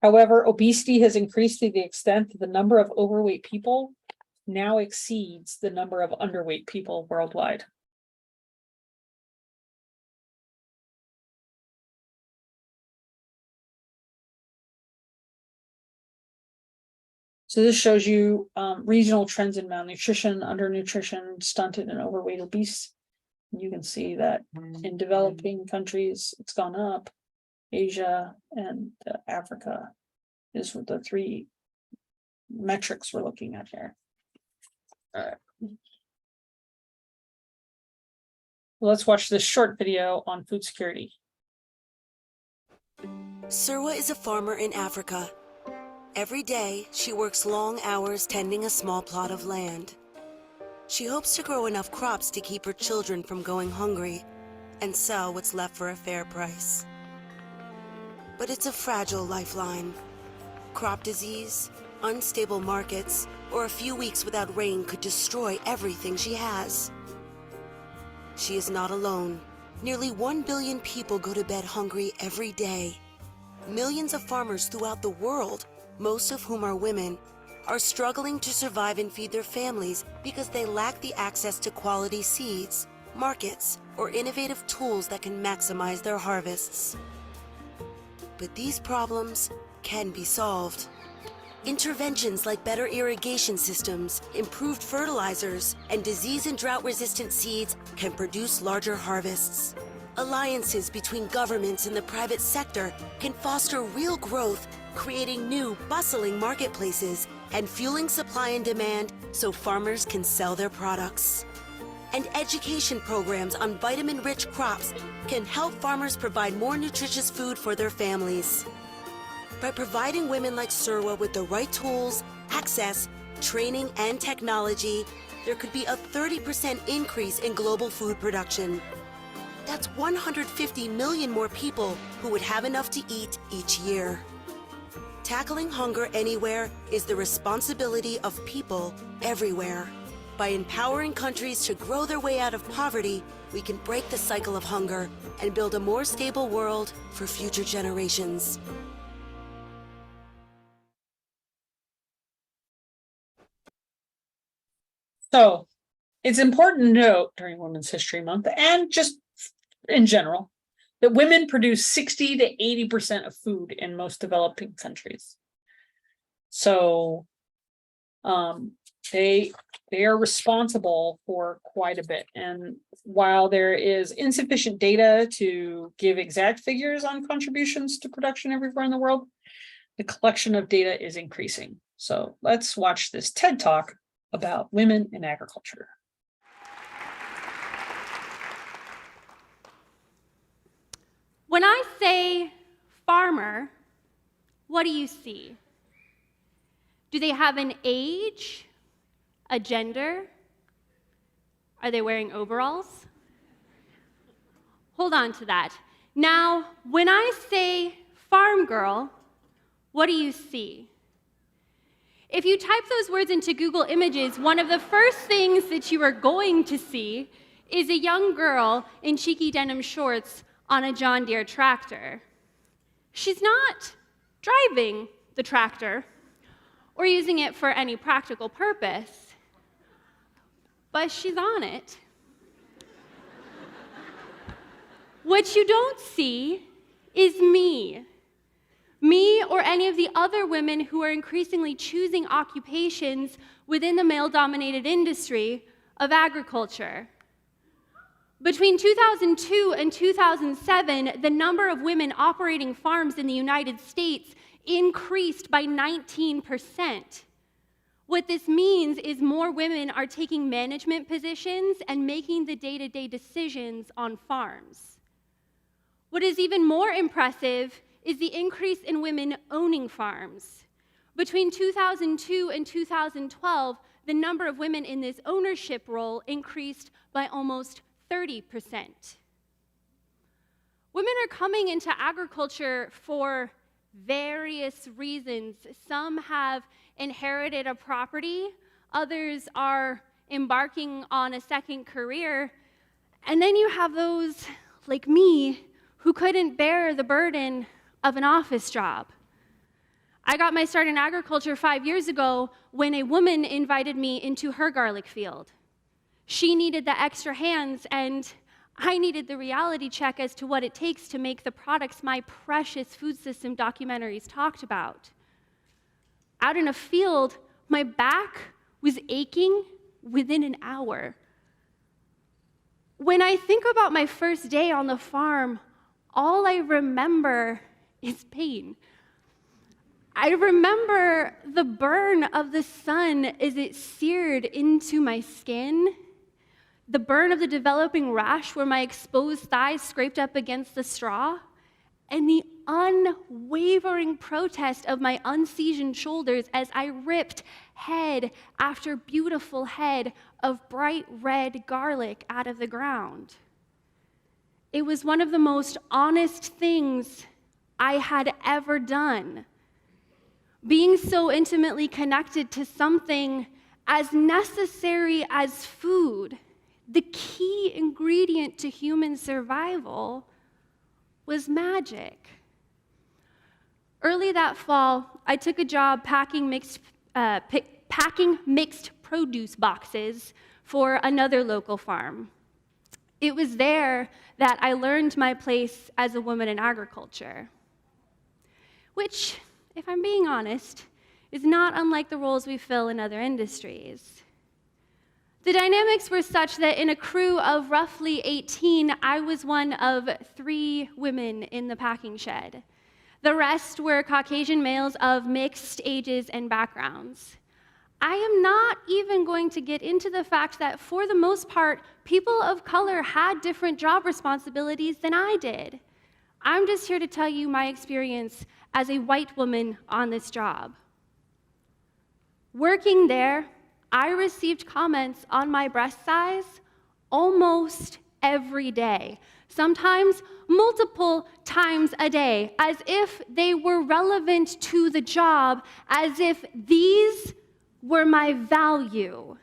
However, obesity has increased to the extent that the number of overweight people now exceeds the number of underweight people worldwide. So this shows you regional trends in malnutrition, undernutrition, stunted, and overweight obese. You can see that in developing countries, it's gone up. Asia and Africa is the 3 metrics we're looking at here. All right. Let's watch this short video on food security. Surwa is a farmer in Africa. Every day, she works long hours tending a small plot of land. She hopes to grow enough crops to keep her children from going hungry and sell what's left for a fair price. But it's a fragile lifeline. Crop disease, unstable markets, or a few weeks without rain could destroy everything she has. She is not alone. Nearly 1 billion people go to bed hungry every day. Millions of farmers throughout the world, most of whom are women, are struggling to survive and feed their families because they lack the access to quality seeds, markets, or innovative tools that can maximize their harvests. But these problems can be solved. Interventions like better irrigation systems, improved fertilizers, and disease and drought-resistant seeds can produce larger harvests. Alliances between governments and the private sector can foster real growth, creating new, bustling marketplaces and fueling supply and demand so farmers can sell their products. And education programs on vitamin-rich crops can help farmers provide more nutritious food for their families. By providing women like Surwa with the right tools, access, training, and technology, there could be a 30% increase in global food production. That's 150 million more people who would have enough to eat each year. Tackling hunger anywhere is the responsibility of people everywhere. By empowering countries to grow their way out of poverty, we can break the cycle of hunger and build a more stable world for future generations. So it's important to note during Women's History Month and just in general that women produce 60 to 80% of food in most developing countries. So they are responsible for quite a bit. And while there is insufficient data to give exact figures on contributions to production everywhere in the world, the collection of data is increasing. So let's watch this TED Talk about women in agriculture. When I say farmer, what do you see? Do they have an age, a gender? Are they wearing overalls? Hold on to that. Now, when I say farm girl, what do you see? If you type those words into Google Images, one of the first things that you are going to see is a young girl in cheeky denim shorts on a John Deere tractor. She's not driving the tractor or using it for any practical purpose, but she's on it. What you don't see is me or any of the other women who are increasingly choosing occupations within the male-dominated industry of agriculture. Between 2002 and 2007, the number of women operating farms in the United States increased by 19%. What this means is more women are taking management positions and making the day-to-day decisions on farms. What is even more impressive is the increase in women owning farms. Between 2002 and 2012, the number of women in this ownership role increased by almost 30%. Women are coming into agriculture for various reasons. Some have inherited a property, others are embarking on a second career, and then you have those, like me, who couldn't bear the burden of an office job. I got my start in agriculture 5 years ago when a woman invited me into her garlic field. She needed the extra hands, and I needed the reality check as to what it takes to make the products my precious food system documentaries talked about. Out in a field, my back was aching within an hour. When I think about my first day on the farm, all I remember is pain. I remember the burn of the sun as it seared into my skin, the burn of the developing rash where my exposed thighs scraped up against the straw, and the unwavering protest of my unseasoned shoulders as I ripped head after beautiful head of bright red garlic out of the ground. It was one of the most honest things I had ever done. Being so intimately connected to something as necessary as food, the key ingredient to human survival, was magic. Early that fall, I took a job packing mixed produce boxes for another local farm. It was there that I learned my place as a woman in agriculture, which, if I'm being honest, is not unlike the roles we fill in other industries. The dynamics were such that in a crew of roughly 18, I was one of 3 women in the packing shed. The rest were Caucasian males of mixed ages and backgrounds. I am not even going to get into the fact that, for the most part, people of color had different job responsibilities than I did. I'm just here to tell you my experience as a white woman on this job. Working there, I received comments on my breast size almost every day, sometimes multiple times a day, as if they were relevant to the job, as if these were my value.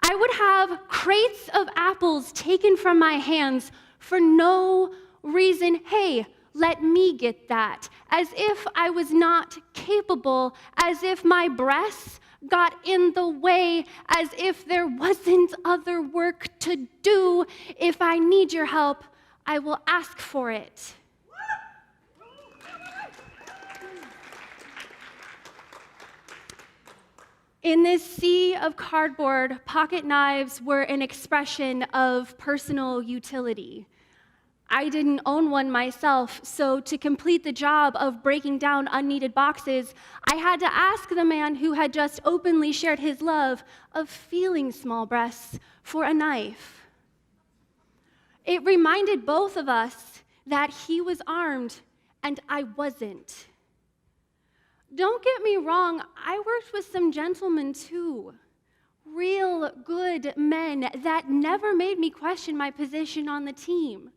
I would have crates of apples taken from my hands for no reason. Hey, let me get that. As if I was not capable, as if my breasts got in the way, as if there wasn't other work to do. If I need your help, I will ask for it. In this sea of cardboard, pocket knives were an expression of personal utility. I didn't own one myself, so to complete the job of breaking down unneeded boxes, I had to ask the man who had just openly shared his love of feeling small breasts for a knife. It reminded both of us that he was armed and I wasn't. Don't get me wrong, I worked with some gentlemen too. Real good men that never made me question my position on the team.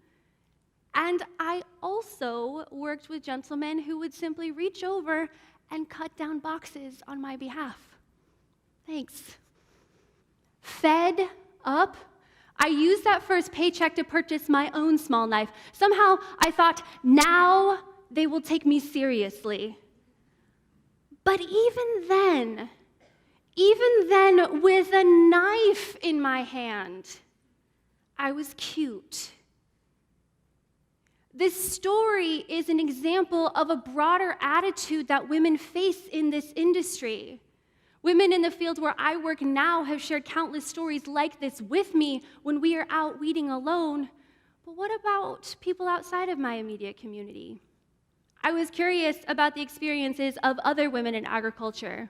And I also worked with gentlemen who would simply reach over and cut down boxes on my behalf. Thanks. Fed up, I used that first paycheck to purchase my own small knife. Somehow I thought, now they will take me seriously. But even then, with a knife in my hand, I was cute. This story is an example of a broader attitude that women face in this industry. Women in the field where I work now have shared countless stories like this with me when we are out weeding alone. But what about people outside of my immediate community? I was curious about the experiences of other women in agriculture.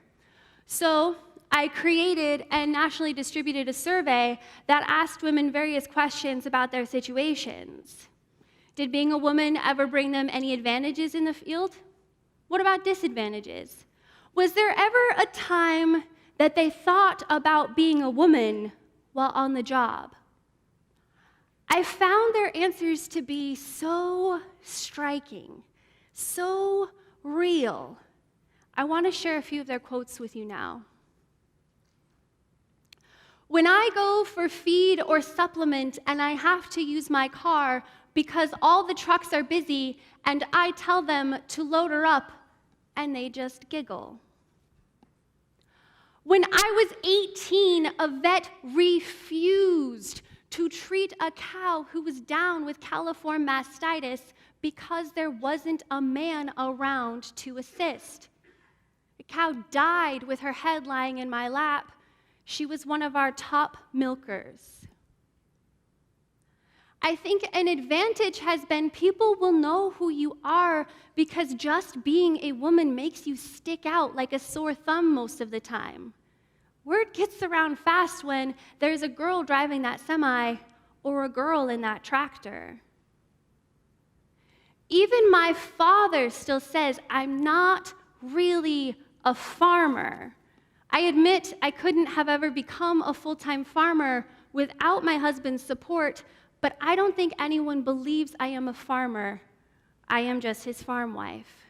So I created and nationally distributed a survey that asked women various questions about their situations. Did being a woman ever bring them any advantages in the field? What about disadvantages? Was there ever a time that they thought about being a woman while on the job? I found their answers to be so striking, so real. I want to share a few of their quotes with you now. When I go for feed or supplement and I have to use my car because all the trucks are busy and I tell them to load her up and they just giggle. When I was 18, a vet refused to treat a cow who was down with coliform mastitis because there wasn't a man around to assist. The cow died with her head lying in my lap. She was one of our top milkers. I think an advantage has been people will know who you are because just being a woman makes you stick out like a sore thumb most of the time. Word gets around fast when there's a girl driving that semi or a girl in that tractor. Even my father still says I'm not really a farmer. I admit I couldn't have ever become a full-time farmer without my husband's support, but I don't think anyone believes I am a farmer. I am just his farm wife.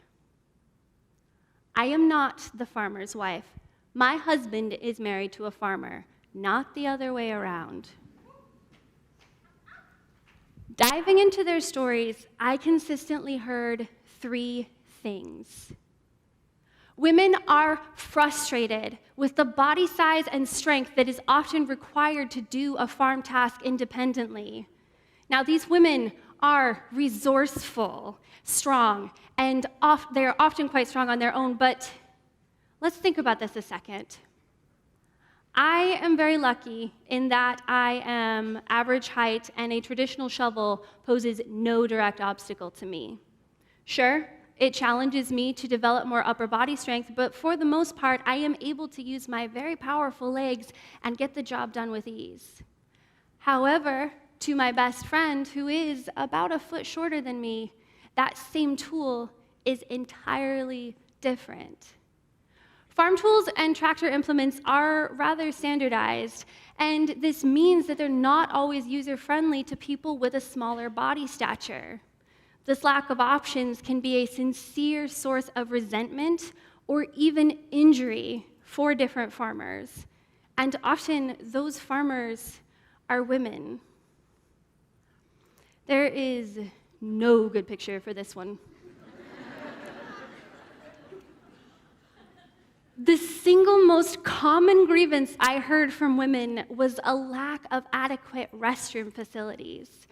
I am not the farmer's wife. My husband is married to a farmer, not the other way around. Diving into their stories, I consistently heard three things. Women are frustrated with the body size and strength that is often required to do a farm task independently. Now, these women are resourceful, strong, and they're often quite strong on their own, but let's think about this a second. I am very lucky in that I am average height and a traditional shovel poses no direct obstacle to me. Sure, it challenges me to develop more upper body strength, but for the most part, I am able to use my very powerful legs and get the job done with ease. However, to my best friend, who is about a foot shorter than me, that same tool is entirely different. Farm tools and tractor implements are rather standardized, and this means that they're not always user-friendly to people with a smaller body stature. This lack of options can be a sincere source of resentment or even injury for different farmers, and often those farmers are women. There is no good picture for this one. The single most common grievance I heard from women was a lack of adequate restroom facilities.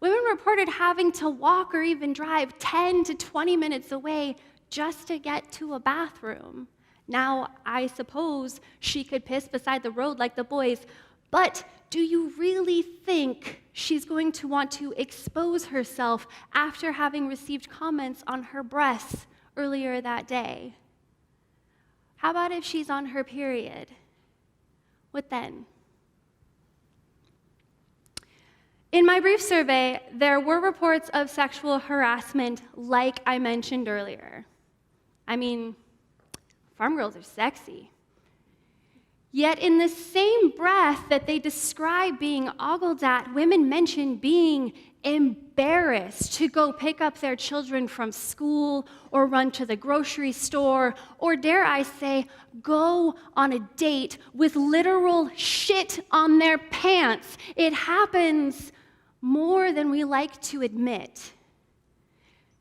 Women reported having to walk or even drive 10 to 20 minutes away just to get to a bathroom. Now, I suppose she could piss beside the road like the boys, but do you really think she's going to want to expose herself after having received comments on her breasts earlier that day? How about if she's on her period? What then? In my brief survey, there were reports of sexual harassment like I mentioned earlier. I mean, farm girls are sexy. Yet in the same breath that they describe being ogled at, women mention being embarrassed to go pick up their children from school or run to the grocery store, or dare I say, go on a date with literal shit on their pants. It happens more than we like to admit.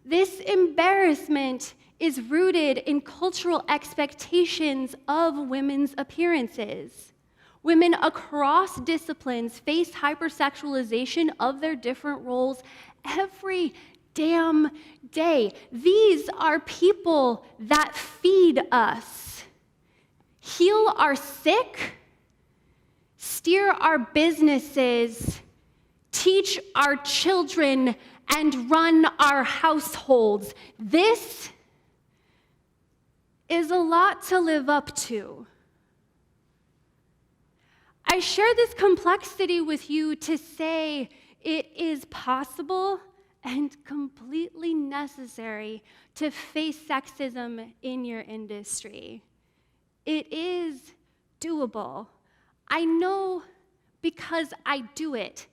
This embarrassment is rooted in cultural expectations of women's appearances. Women across disciplines face hypersexualization of their different roles every damn day. These are people that feed us, heal our sick, steer our businesses, teach our children, and run our households. This is a lot to live up to. I share this complexity with you to say it is possible and completely necessary to face sexism in your industry. It is doable. I know because I do it.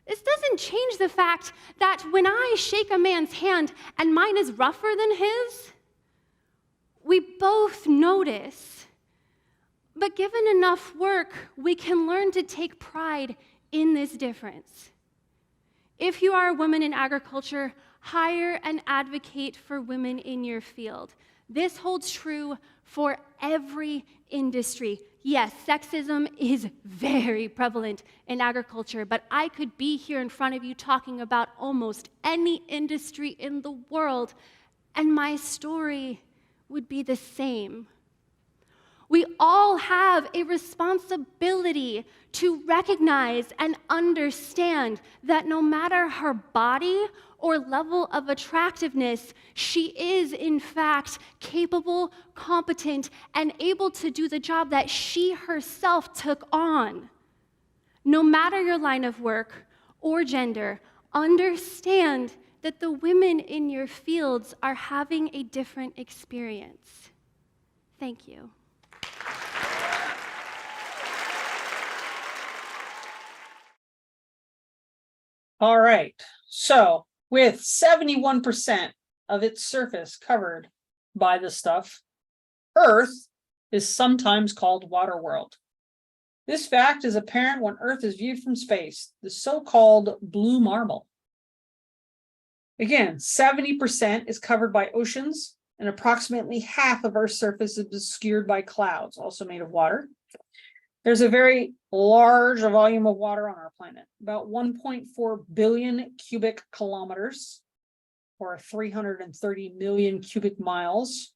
This doesn't change the fact that when I shake a man's hand and mine is rougher than his, we both notice. But given enough work, we can learn to take pride in this difference. If you are a woman in agriculture, hire and advocate for women in your field. This holds true for every industry. Yes, sexism is very prevalent in agriculture, but I could be here in front of you talking about almost any industry in the world, and my story would be the same. We all have a responsibility to recognize and understand that no matter her body or level of attractiveness, she is in fact capable, competent, and able to do the job that she herself took on. No matter your line of work or gender, understand that the women in your fields are having a different experience. Thank you. All right, so with 71% of its surface covered by this stuff, Earth is sometimes called water world. This fact is apparent when Earth is viewed from space, the so-called blue marble. Again, 70% is covered by oceans, and approximately half of Earth's surface is obscured by clouds, also made of water. There's a very large volume of water on our planet, about 1.4 billion cubic kilometers, or 330 million cubic miles,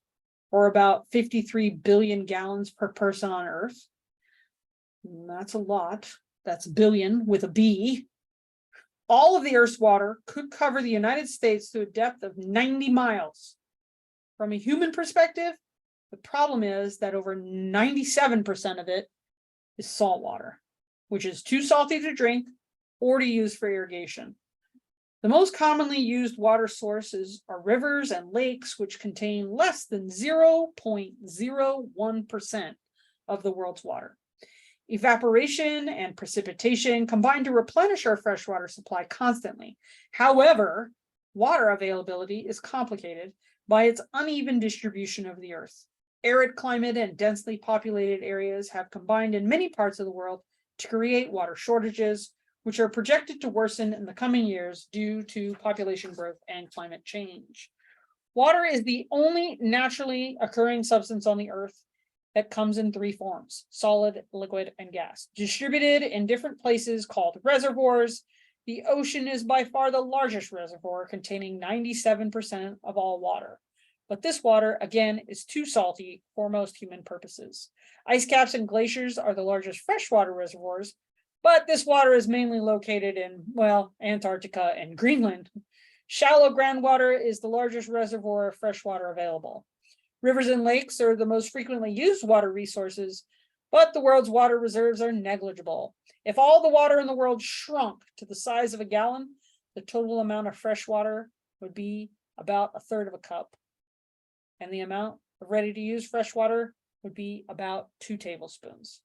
or about 53 billion gallons per person on Earth. And that's a lot. That's billion with a B. All of the Earth's water could cover the United States to a depth of 90 miles. From a human perspective, the problem is that over 97% of it is salt water, which is too salty to drink or to use for irrigation. The most commonly used water sources are rivers and lakes, which contain less than 0.01% of the world's water. Evaporation and precipitation combine to replenish our freshwater supply constantly. However, water availability is complicated by its uneven distribution of the Earth. Arid climate and densely populated areas have combined in many parts of the world to create water shortages, which are projected to worsen in the coming years due to population growth and climate change. Water is the only naturally occurring substance on the Earth that comes in three forms: solid, liquid, and gas, distributed in different places called reservoirs. The ocean is by far the largest reservoir, containing 97% of all water. But this water, again, is too salty for most human purposes. Ice caps and glaciers are the largest freshwater reservoirs, but this water is mainly located in, well, Antarctica and Greenland. Shallow groundwater is the largest reservoir of freshwater available. Rivers and lakes are the most frequently used water resources, but the world's water reserves are negligible. If all the water in the world shrunk to the size of a gallon, the total amount of fresh water would be about a third of a cup. And the amount of ready-to-use fresh water would be about 2 tablespoons.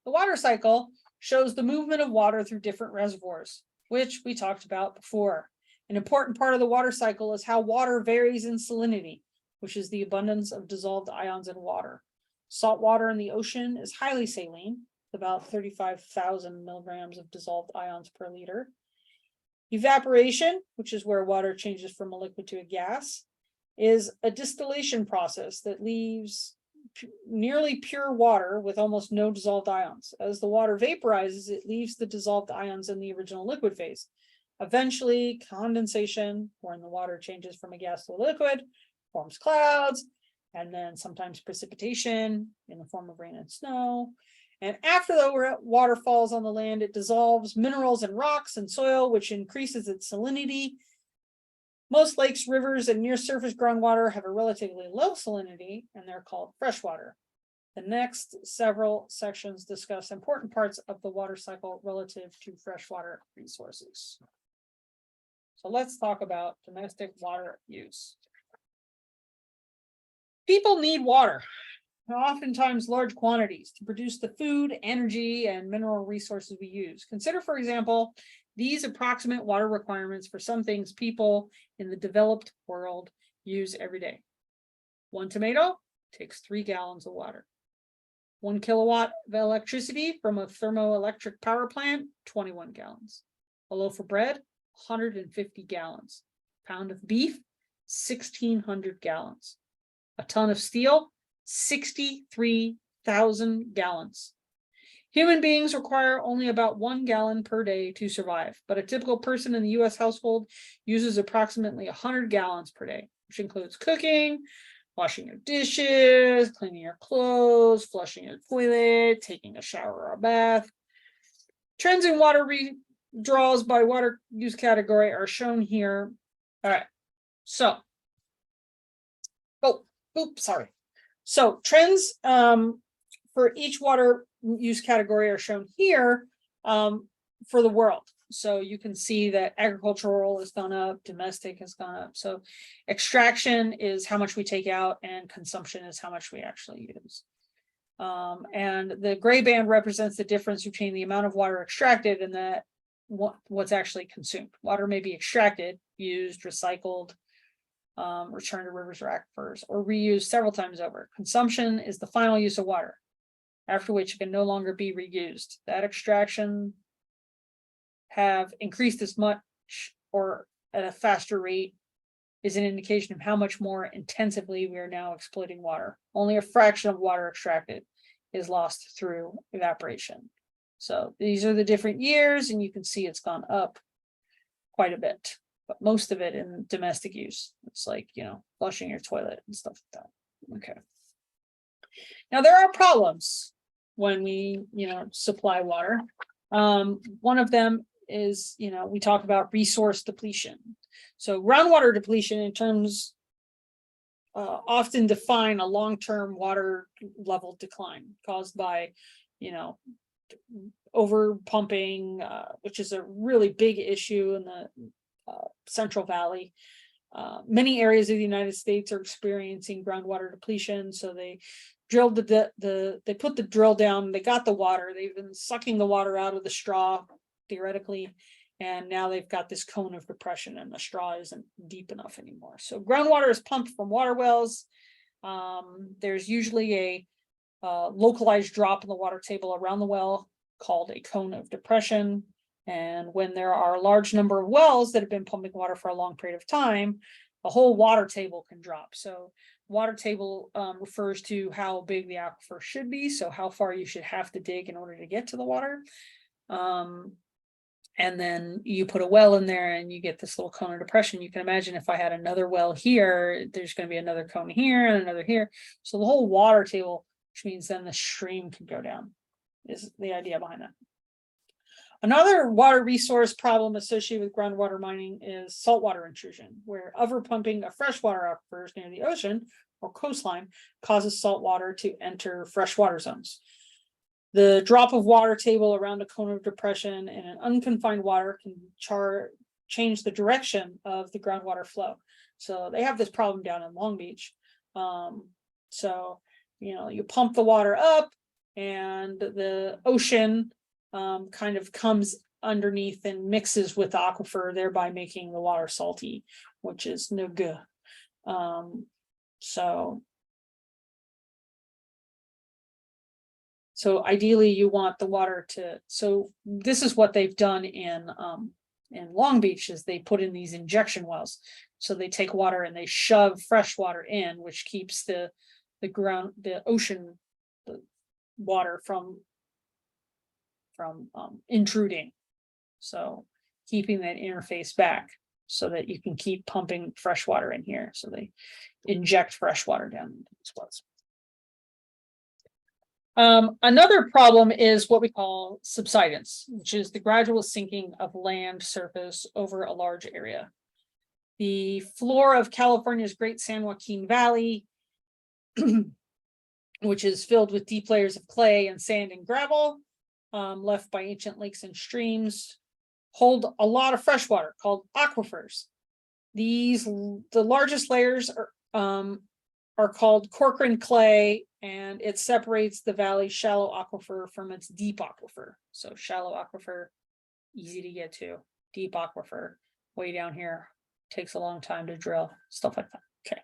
The water cycle shows the movement of water through different reservoirs, which we talked about before. An important part of the water cycle is how water varies in salinity, which is the abundance of dissolved ions in water. Salt water in the ocean is highly saline, about 35,000 milligrams of dissolved ions per liter. Evaporation, which is where water changes from a liquid to a gas, is a distillation process that leaves nearly pure water with almost no dissolved ions. As the water vaporizes, it leaves the dissolved ions in the original liquid phase. Eventually, condensation, when the water changes from a gas to a liquid, forms clouds, and then sometimes precipitation in the form of rain and snow. And after the water falls on the land, it dissolves minerals and rocks and soil, which increases its salinity. Most lakes, rivers, and near-surface groundwater have a relatively low salinity, and they're called freshwater. The next several sections discuss important parts of the water cycle relative to freshwater resources. So let's talk about domestic water use. People need water, oftentimes large quantities, to produce the food, energy, and mineral resources we use. Consider, for example, these approximate water requirements for some things people in the developed world use every day. 1 tomato takes 3 gallons of water. 1 kilowatt of electricity from a thermoelectric power plant, 21 gallons. A loaf of bread, 150 gallons. A pound of beef, 1,600 gallons. A ton of steel, 63,000 gallons. Human beings require only about 1 gallon per day to survive, but a typical person in the US household uses approximately 100 gallons per day, which includes cooking, washing your dishes, cleaning your clothes, flushing your toilet, taking a shower or a bath. Trends in water withdrawals by water use category are shown here. All right, so, sorry. So trends for each water use category are shown here for the world. So you can see that agricultural has gone up, domestic has gone up. So extraction is how much we take out, and consumption is how much we actually use. And the gray band represents the difference between the amount of water extracted and that what's actually consumed. Water may be extracted, used, recycled, returned to rivers or aquifers, or reused several times over. Consumption is the final use of water, after which it can no longer be reused. That extraction have increased as much or at a faster rate is an indication of how much more intensively we are now exploiting water. Only a fraction of water extracted is lost through evaporation. So these are the different years, and you can see it's gone up quite a bit, but most of it in domestic use. It's like, flushing your toilet and stuff like that. Okay. Now there are problems when we, supply water. One of them is, we talk about resource depletion. So groundwater depletion in terms often define a long-term water level decline caused by, over pumping, which is a really big issue in the Central Valley. Many areas of the United States are experiencing groundwater depletion. So they drilled they put the drill down, they got the water, they've been sucking the water out of the straw, theoretically, and now they've got this cone of depression and the straw isn't deep enough anymore. So groundwater is pumped from water wells. There's usually a localized drop in the water table around the well called a cone of depression. And when there are a large number of wells that have been pumping water for a long period of time, the whole water table can drop. So water table refers to how big the aquifer should be, so how far you should have to dig in order to get to the water. And then you put a well in there and you get this little cone of depression. You can imagine if I had another well here, there's going to be another cone here and another here. So the whole water table, which means then the stream can go down, is the idea behind that. Another water resource problem associated with groundwater mining is saltwater intrusion, where overpumping of freshwater aquifers near the ocean or coastline causes saltwater to enter freshwater zones. The drop of water table around a cone of depression in an unconfined water can change the direction of the groundwater flow. So they have this problem down in Long Beach. So, you pump the water up and the ocean kind of comes underneath and mixes with the aquifer, thereby making the water salty, which is no good. So ideally you want the water to, so this is what they've done in Long Beach, is they put in these injection wells. So they take water and they shove fresh water in, which keeps the ocean water from intruding. So keeping that interface back so that you can keep pumping fresh water in here. So they inject fresh water down into these wells. Another problem is what we call subsidence, which is the gradual sinking of land surface over a large area. The floor of California's Great San Joaquin Valley, which is filled with deep layers of clay and sand and gravel, left by ancient lakes and streams, hold a lot of fresh water called aquifers. The largest layers are called Corcoran clay, and it separates the valley's shallow aquifer from its deep aquifer. So shallow aquifer, easy to get to. Deep aquifer, way down here, takes a long time to drill, stuff like that. Okay,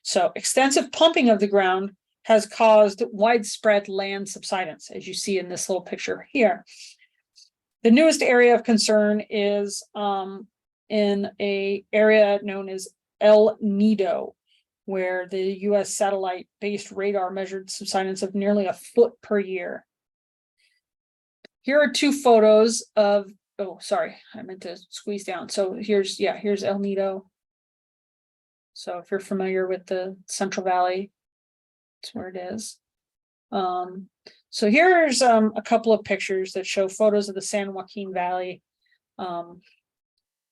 so extensive pumping of the ground has caused widespread land subsidence, as you see in this little picture here. The newest area of concern is in an area known as El Nido, where the US satellite-based radar measured subsidence of nearly a foot per year. Here are two photos of, oh, sorry, I meant to squeeze down. So here's El Nido. So if you're familiar with the Central Valley, that's where it is. So here's a couple of pictures that show photos of the San Joaquin Valley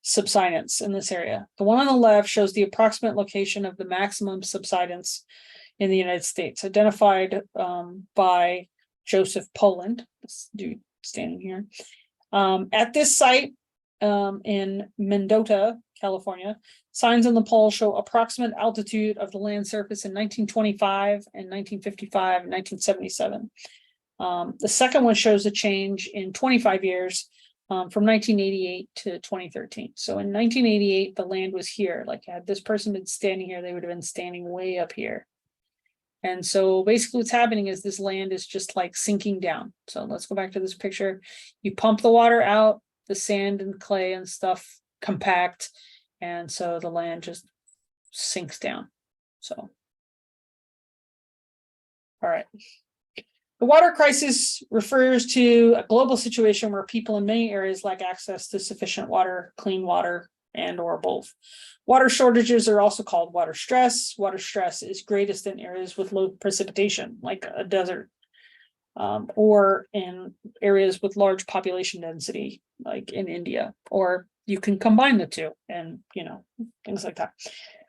subsidence in this area. The one on the left shows the approximate location of the maximum subsidence in the United States, identified by Joseph Poland, this dude standing here. At this site in Mendota, California, signs on the pole show approximate altitude of the land surface in 1925 and 1955 and 1977. The second one shows a change in 25 years from 1988 to 2013. So in 1988, the land was here. Like, had this person been standing here, they would have been standing way up here. And so basically what's happening is this land is just like sinking down. So let's go back to this picture. You pump the water out, the sand and clay and stuff compact, and so the land just sinks down. So, all right. The water crisis refers to a global situation where people in many areas lack access to sufficient water, clean water, and or both. Water shortages are also called water stress. Water stress is greatest in areas with low precipitation, like a desert, or in areas with large population density, like in India, or you can combine the two and, things like that.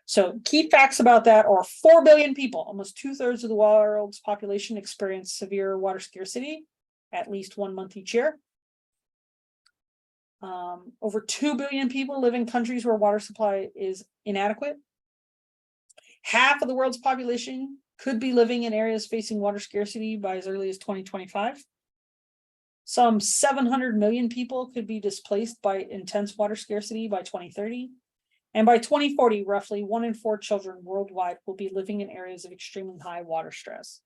So key facts about that are 4 billion people, almost 2/3 of the world's population, experience severe water scarcity at least 1 month each year. Over 2 billion people live in countries where water supply is inadequate. Half of the world's population could be living in areas facing water scarcity by as early as 2025. Some 700 million people could be displaced by intense water scarcity by 2030. And by 2040, roughly 1 in 4 children worldwide will be living in areas of extremely high water stress.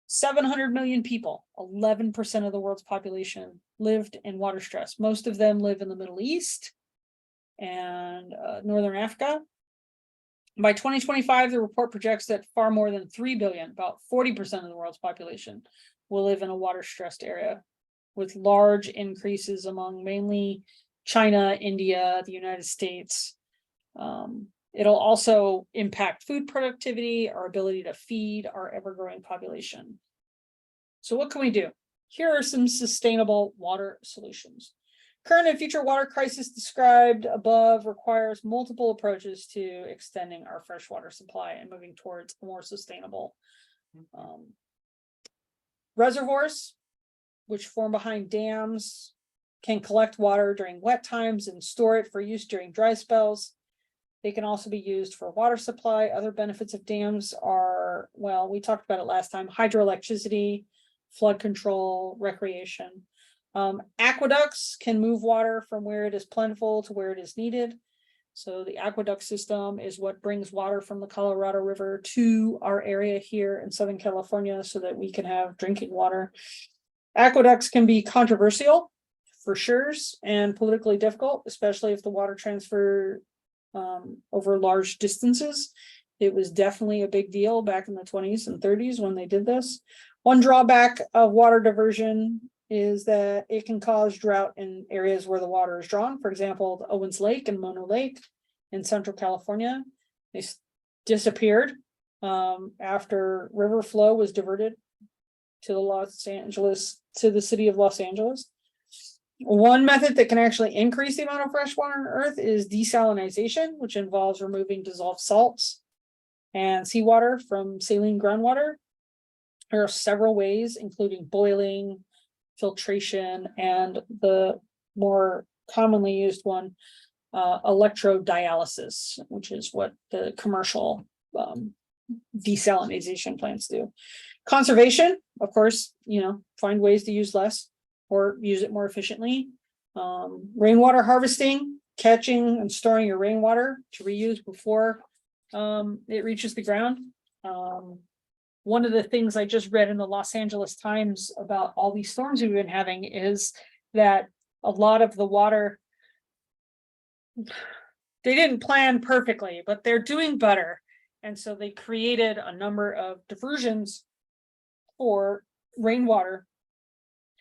700 million people, 11% of the world's population, lived in water stress. Most of them live in the Middle East and Northern Africa. By 2025, the report projects that far more than 3 billion, about 40% of the world's population, will live in a water-stressed area, with large increases among mainly China, India, the United States. It'll also impact food productivity, our ability to feed our ever-growing population. So what can we do? Here are some sustainable water solutions. Current and future water crisis described above requires multiple approaches to extending our freshwater supply and moving towards a more sustainable reservoirs, which form behind dams, can collect water during wet times and store it for use during dry spells. They can also be used for water supply. Other benefits of dams are, well, we talked about it last time, hydroelectricity, flood control, recreation. Aqueducts can move water from where it is plentiful to where it is needed. So the aqueduct system is what brings water from the Colorado River to our area here in Southern California so that we can have drinking water. Aqueducts can be controversial for sure and politically difficult, especially if the water transfer over large distances. It was definitely a big deal back in the 20s and 30s when they did this. One drawback of water diversion is that it can cause drought in areas where the water is drawn. For example, the Owens Lake and Mono Lake in Central California, they disappeared after river flow was diverted to the city of Los Angeles. One method that can actually increase the amount of fresh water on Earth is desalinization, which involves removing dissolved salts and seawater from saline groundwater. There are several ways, including boiling, filtration, and the more commonly used one, electrodialysis, which is what the commercial desalinization plants do. Conservation, of course, find ways to use less or use it more efficiently. Rainwater harvesting, catching and storing your rainwater to reuse before it reaches the ground. One of the things I just read in the Los Angeles Times about all these storms we've been having is that a lot of the water, they didn't plan perfectly, but they're doing better. And so they created a number of diversions for rainwater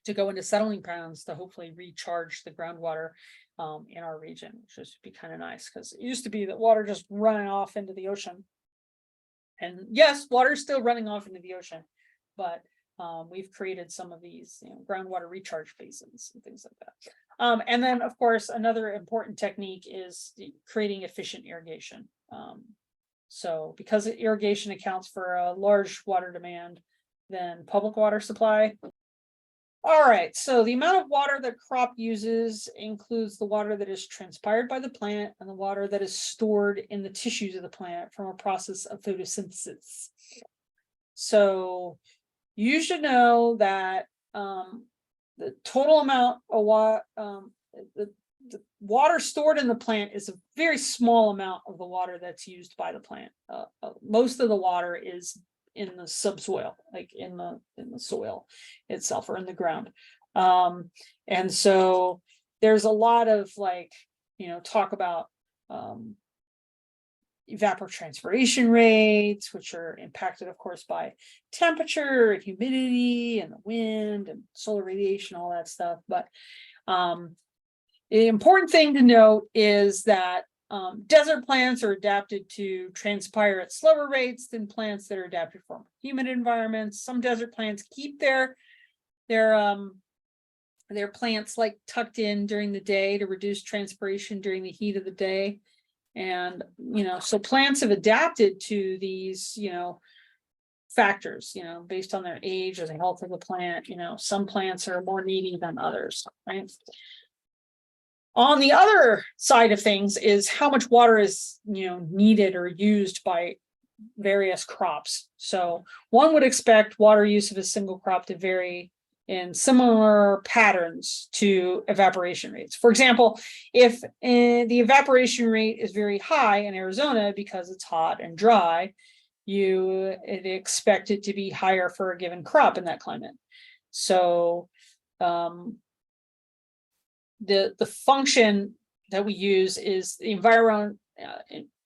to go into settling grounds to hopefully recharge the groundwater. in our region, which would be kind of nice because it used to be that water just running off into the ocean. And yes, water is still running off into the ocean, but we've created some of these, groundwater recharge basins and things like that. And then, of course, another important technique is creating efficient irrigation. So because irrigation accounts for a large water demand than public water supply. All right, so the amount of water that crop uses includes the water that is transpired by the plant and the water that is stored in the tissues of the plant from a process of photosynthesis. So you should know that the total amount of water, the water stored in the plant is a very small amount of the water that's used by the plant. Most of the water is in the subsoil, like in the soil itself or in the ground. And so there's a lot of talk about evapotranspiration rates, which are impacted, of course, by temperature and humidity and the wind and solar radiation, all that stuff. But the important thing to note is that desert plants are adapted to transpire at slower rates than plants that are adapted for humid environments. Some desert plants keep their plants tucked in during the day to reduce transpiration during the heat of the day. And, so plants have adapted to these, factors, based on their age or the health of the plant. Some plants are more needy than others, right? On the other side of things is how much water is, needed or used by various crops. So one would expect water use of a single crop to vary in similar patterns to evaporation rates. For example, if the evaporation rate is very high in Arizona because it's hot and dry, you expect it to be higher for a given crop in that climate. So the function that we use is the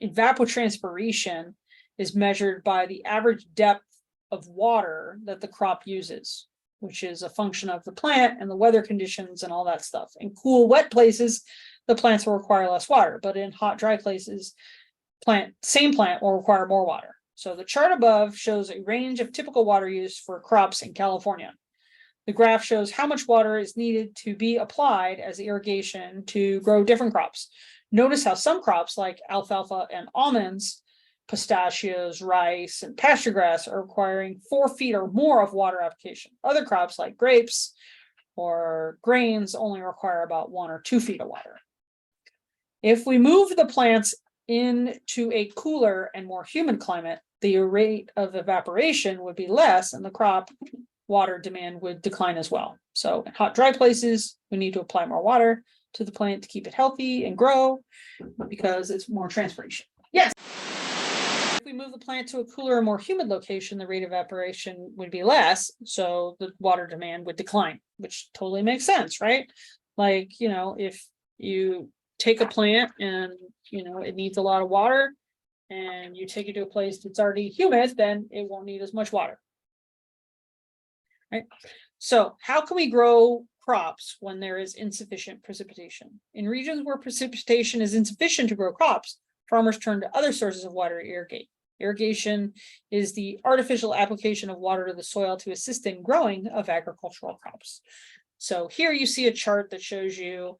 evapotranspiration is measured by the average depth of water that the crop uses, which is a function of the plant and the weather conditions and all that stuff. In cool, wet places, the plants will require less water, but in hot, dry places, same plant will require more water. So the chart above shows a range of typical water use for crops in California. The graph shows how much water is needed to be applied as irrigation to grow different crops. Notice how some crops like alfalfa and almonds, pistachios, rice, and pasture grass are requiring 4 feet or more of water application. Other crops like grapes or grains only require about 1 or 2 feet of water. If we move the plants into a cooler and more humid climate, the rate of evaporation would be less and the crop water demand would decline as well. So in hot, dry places, we need to apply more water to the plant to keep it healthy and grow because it's more transpiration. Yes. If we move the plant to a cooler or more humid location, the rate of evaporation would be less. So the water demand would decline, which totally makes sense, right? If you take a plant and, it needs a lot of water and you take it to a place that's already humid, then it won't need as much water. Right. So how can we grow crops when there is insufficient precipitation? In regions where precipitation is insufficient to grow crops, farmers turn to other sources of water to irrigate. Irrigation is the artificial application of water to the soil to assist in growing of agricultural crops. So here you see a chart that shows you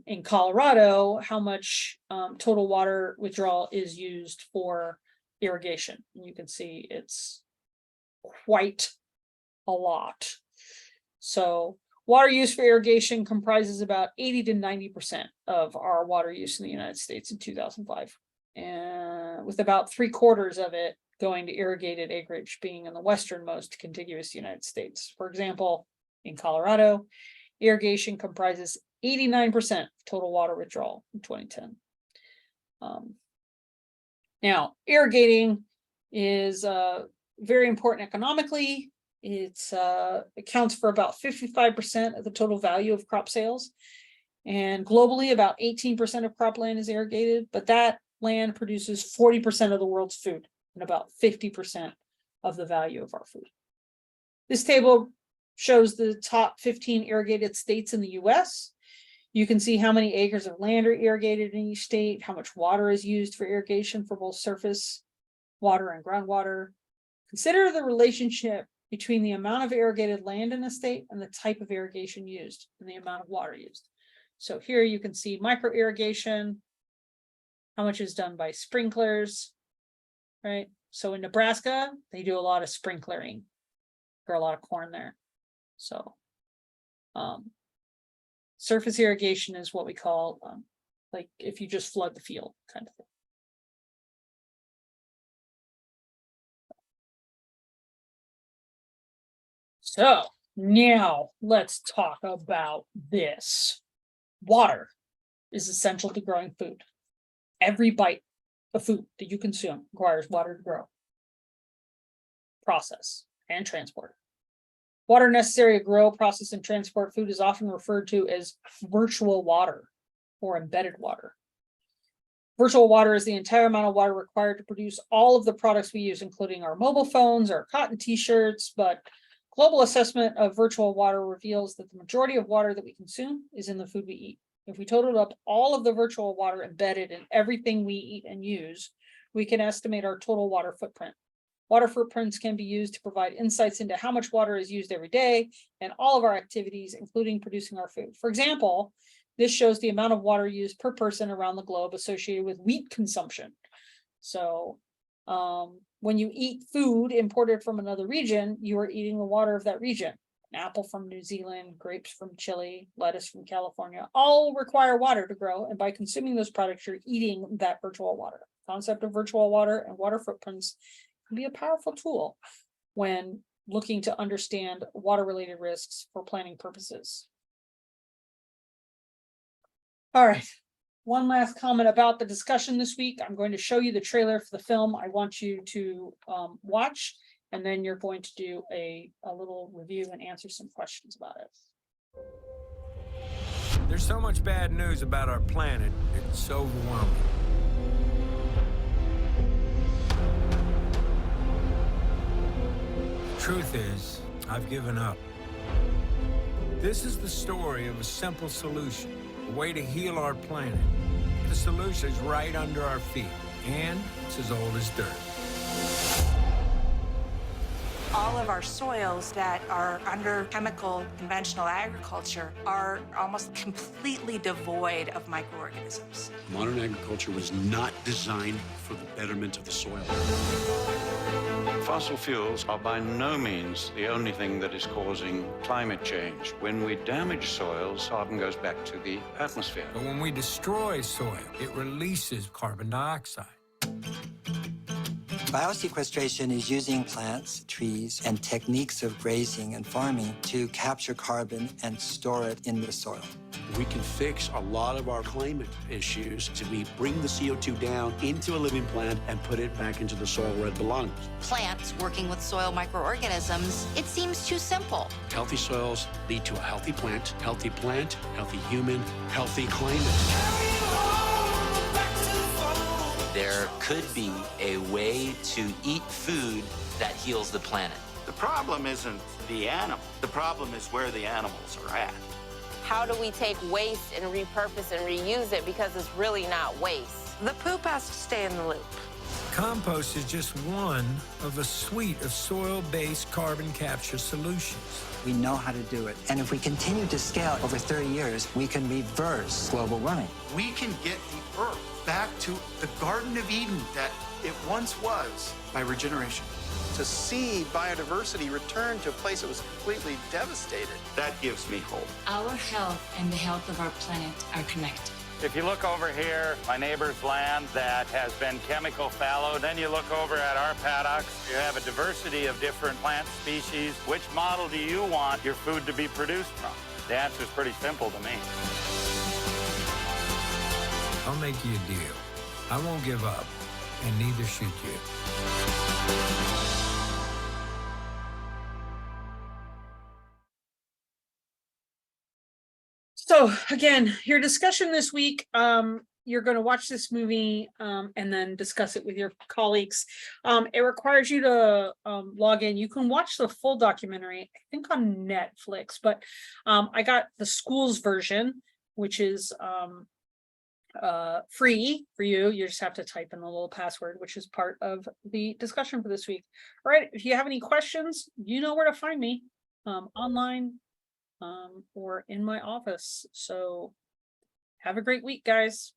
in Colorado how much total water withdrawal is used for irrigation. And you can see it's quite a lot. So water use for irrigation comprises about 80 to 90% of our water use in the United States in 2005, and with about 3/4 of it going to irrigated acreage being in the westernmost contiguous United States. For example, in Colorado, irrigation comprises 89% of total water withdrawal in 2010. Now, irrigating is very important economically. It accounts for about 55% of the total value of crop sales. And globally, about 18% of cropland is irrigated, but that land produces 40% of the world's food and about 50% of the value of our food. This table shows the top 15 irrigated states in the US. You can see how many acres of land are irrigated in each state, how much water is used for irrigation for both surface water and groundwater. Consider the relationship between the amount of irrigated land in a state and the type of irrigation used and the amount of water used. So here you can see micro irrigation, how much is done by sprinklers, right? So in Nebraska, they do a lot of sprinklering, grow a lot of corn there. So surface irrigation is what we call like if you just flood the field kind of thing. So now let's talk about this. Water is essential to growing food. Every bite of food that you consume requires water to grow, process, and transport. Water necessary to grow, process, and transport food is often referred to as virtual water or embedded water. Virtual water is the entire amount of water required to produce all of the products we use, including our mobile phones, our cotton t-shirts, but global assessment of virtual water reveals that the majority of water that we consume is in the food we eat. If we totaled up all of the virtual water embedded in everything we eat and use, we can estimate our total water footprint. Water footprints can be used to provide insights into how much water is used every day and all of our activities, including producing our food. For example, this shows the amount of water used per person around the globe associated with wheat consumption. So when you eat food imported from another region, you are eating the water of that region. An apple from New Zealand, grapes from Chile, lettuce from California, all require water to grow. And by consuming those products, you're eating that virtual water. The concept of virtual water and water footprints can be a powerful tool when looking to understand water-related risks for planning purposes. All right. One last comment about the discussion this week. I'm going to show you the trailer for the film I want you to watch, and then you're going to do a little review and answer some questions about it. There's so much bad news about our planet, it's overwhelming. The truth is, I've given up. This is the story of a simple solution. A way to heal our planet. The solution is right under our feet, and it's as old as dirt. All of our soils that are under chemical conventional agriculture are almost completely devoid of microorganisms. Modern agriculture was not designed for the betterment of the soil. Fossil fuels are by no means the only thing that is causing climate change. When we damage soils, carbon goes back to the atmosphere. But when we destroy soil, it releases carbon dioxide. Biosequestration is using plants, trees, and techniques of grazing and farming to capture carbon and store it in the soil. We can fix a lot of our climate issues to bring the CO2 down into a living plant and put it back into the soil where it belongs. Plants working with soil microorganisms, it seems too simple. Healthy soils lead to a healthy plant, healthy human, healthy climate. There could be a way to eat food that heals the planet. The problem isn't the animal. The problem is where the animals are at. How do we take waste and repurpose and reuse it, because it's really not waste? The poop has to stay in the loop. Compost is just one of a suite of soil-based carbon capture solutions. We know how to do it. And if we continue to scale over 30 years, we can reverse global warming. We can get the earth back to the Garden of Eden that it once was by regeneration. To see biodiversity return to a place that was completely devastated, that gives me hope. Our health and the health of our planet are connected. If you look over here, my neighbor's land that has been chemical fallow, then you look over at our paddocks, you have a diversity of different plant species. Which model do you want your food to be produced from? The answer is pretty simple to me. I'll make you a deal. I won't give up, and neither should you. So again, your discussion this week, you're going to watch this movie and then discuss it with your colleagues. It requires you to log in. You can watch the full documentary, I think on Netflix, but I got the school's version. which is free for you. You just have to type in the little password, which is part of the discussion for this week. All right, if you have any questions, you know where to find me, online, or in my office. So have a great week, guys.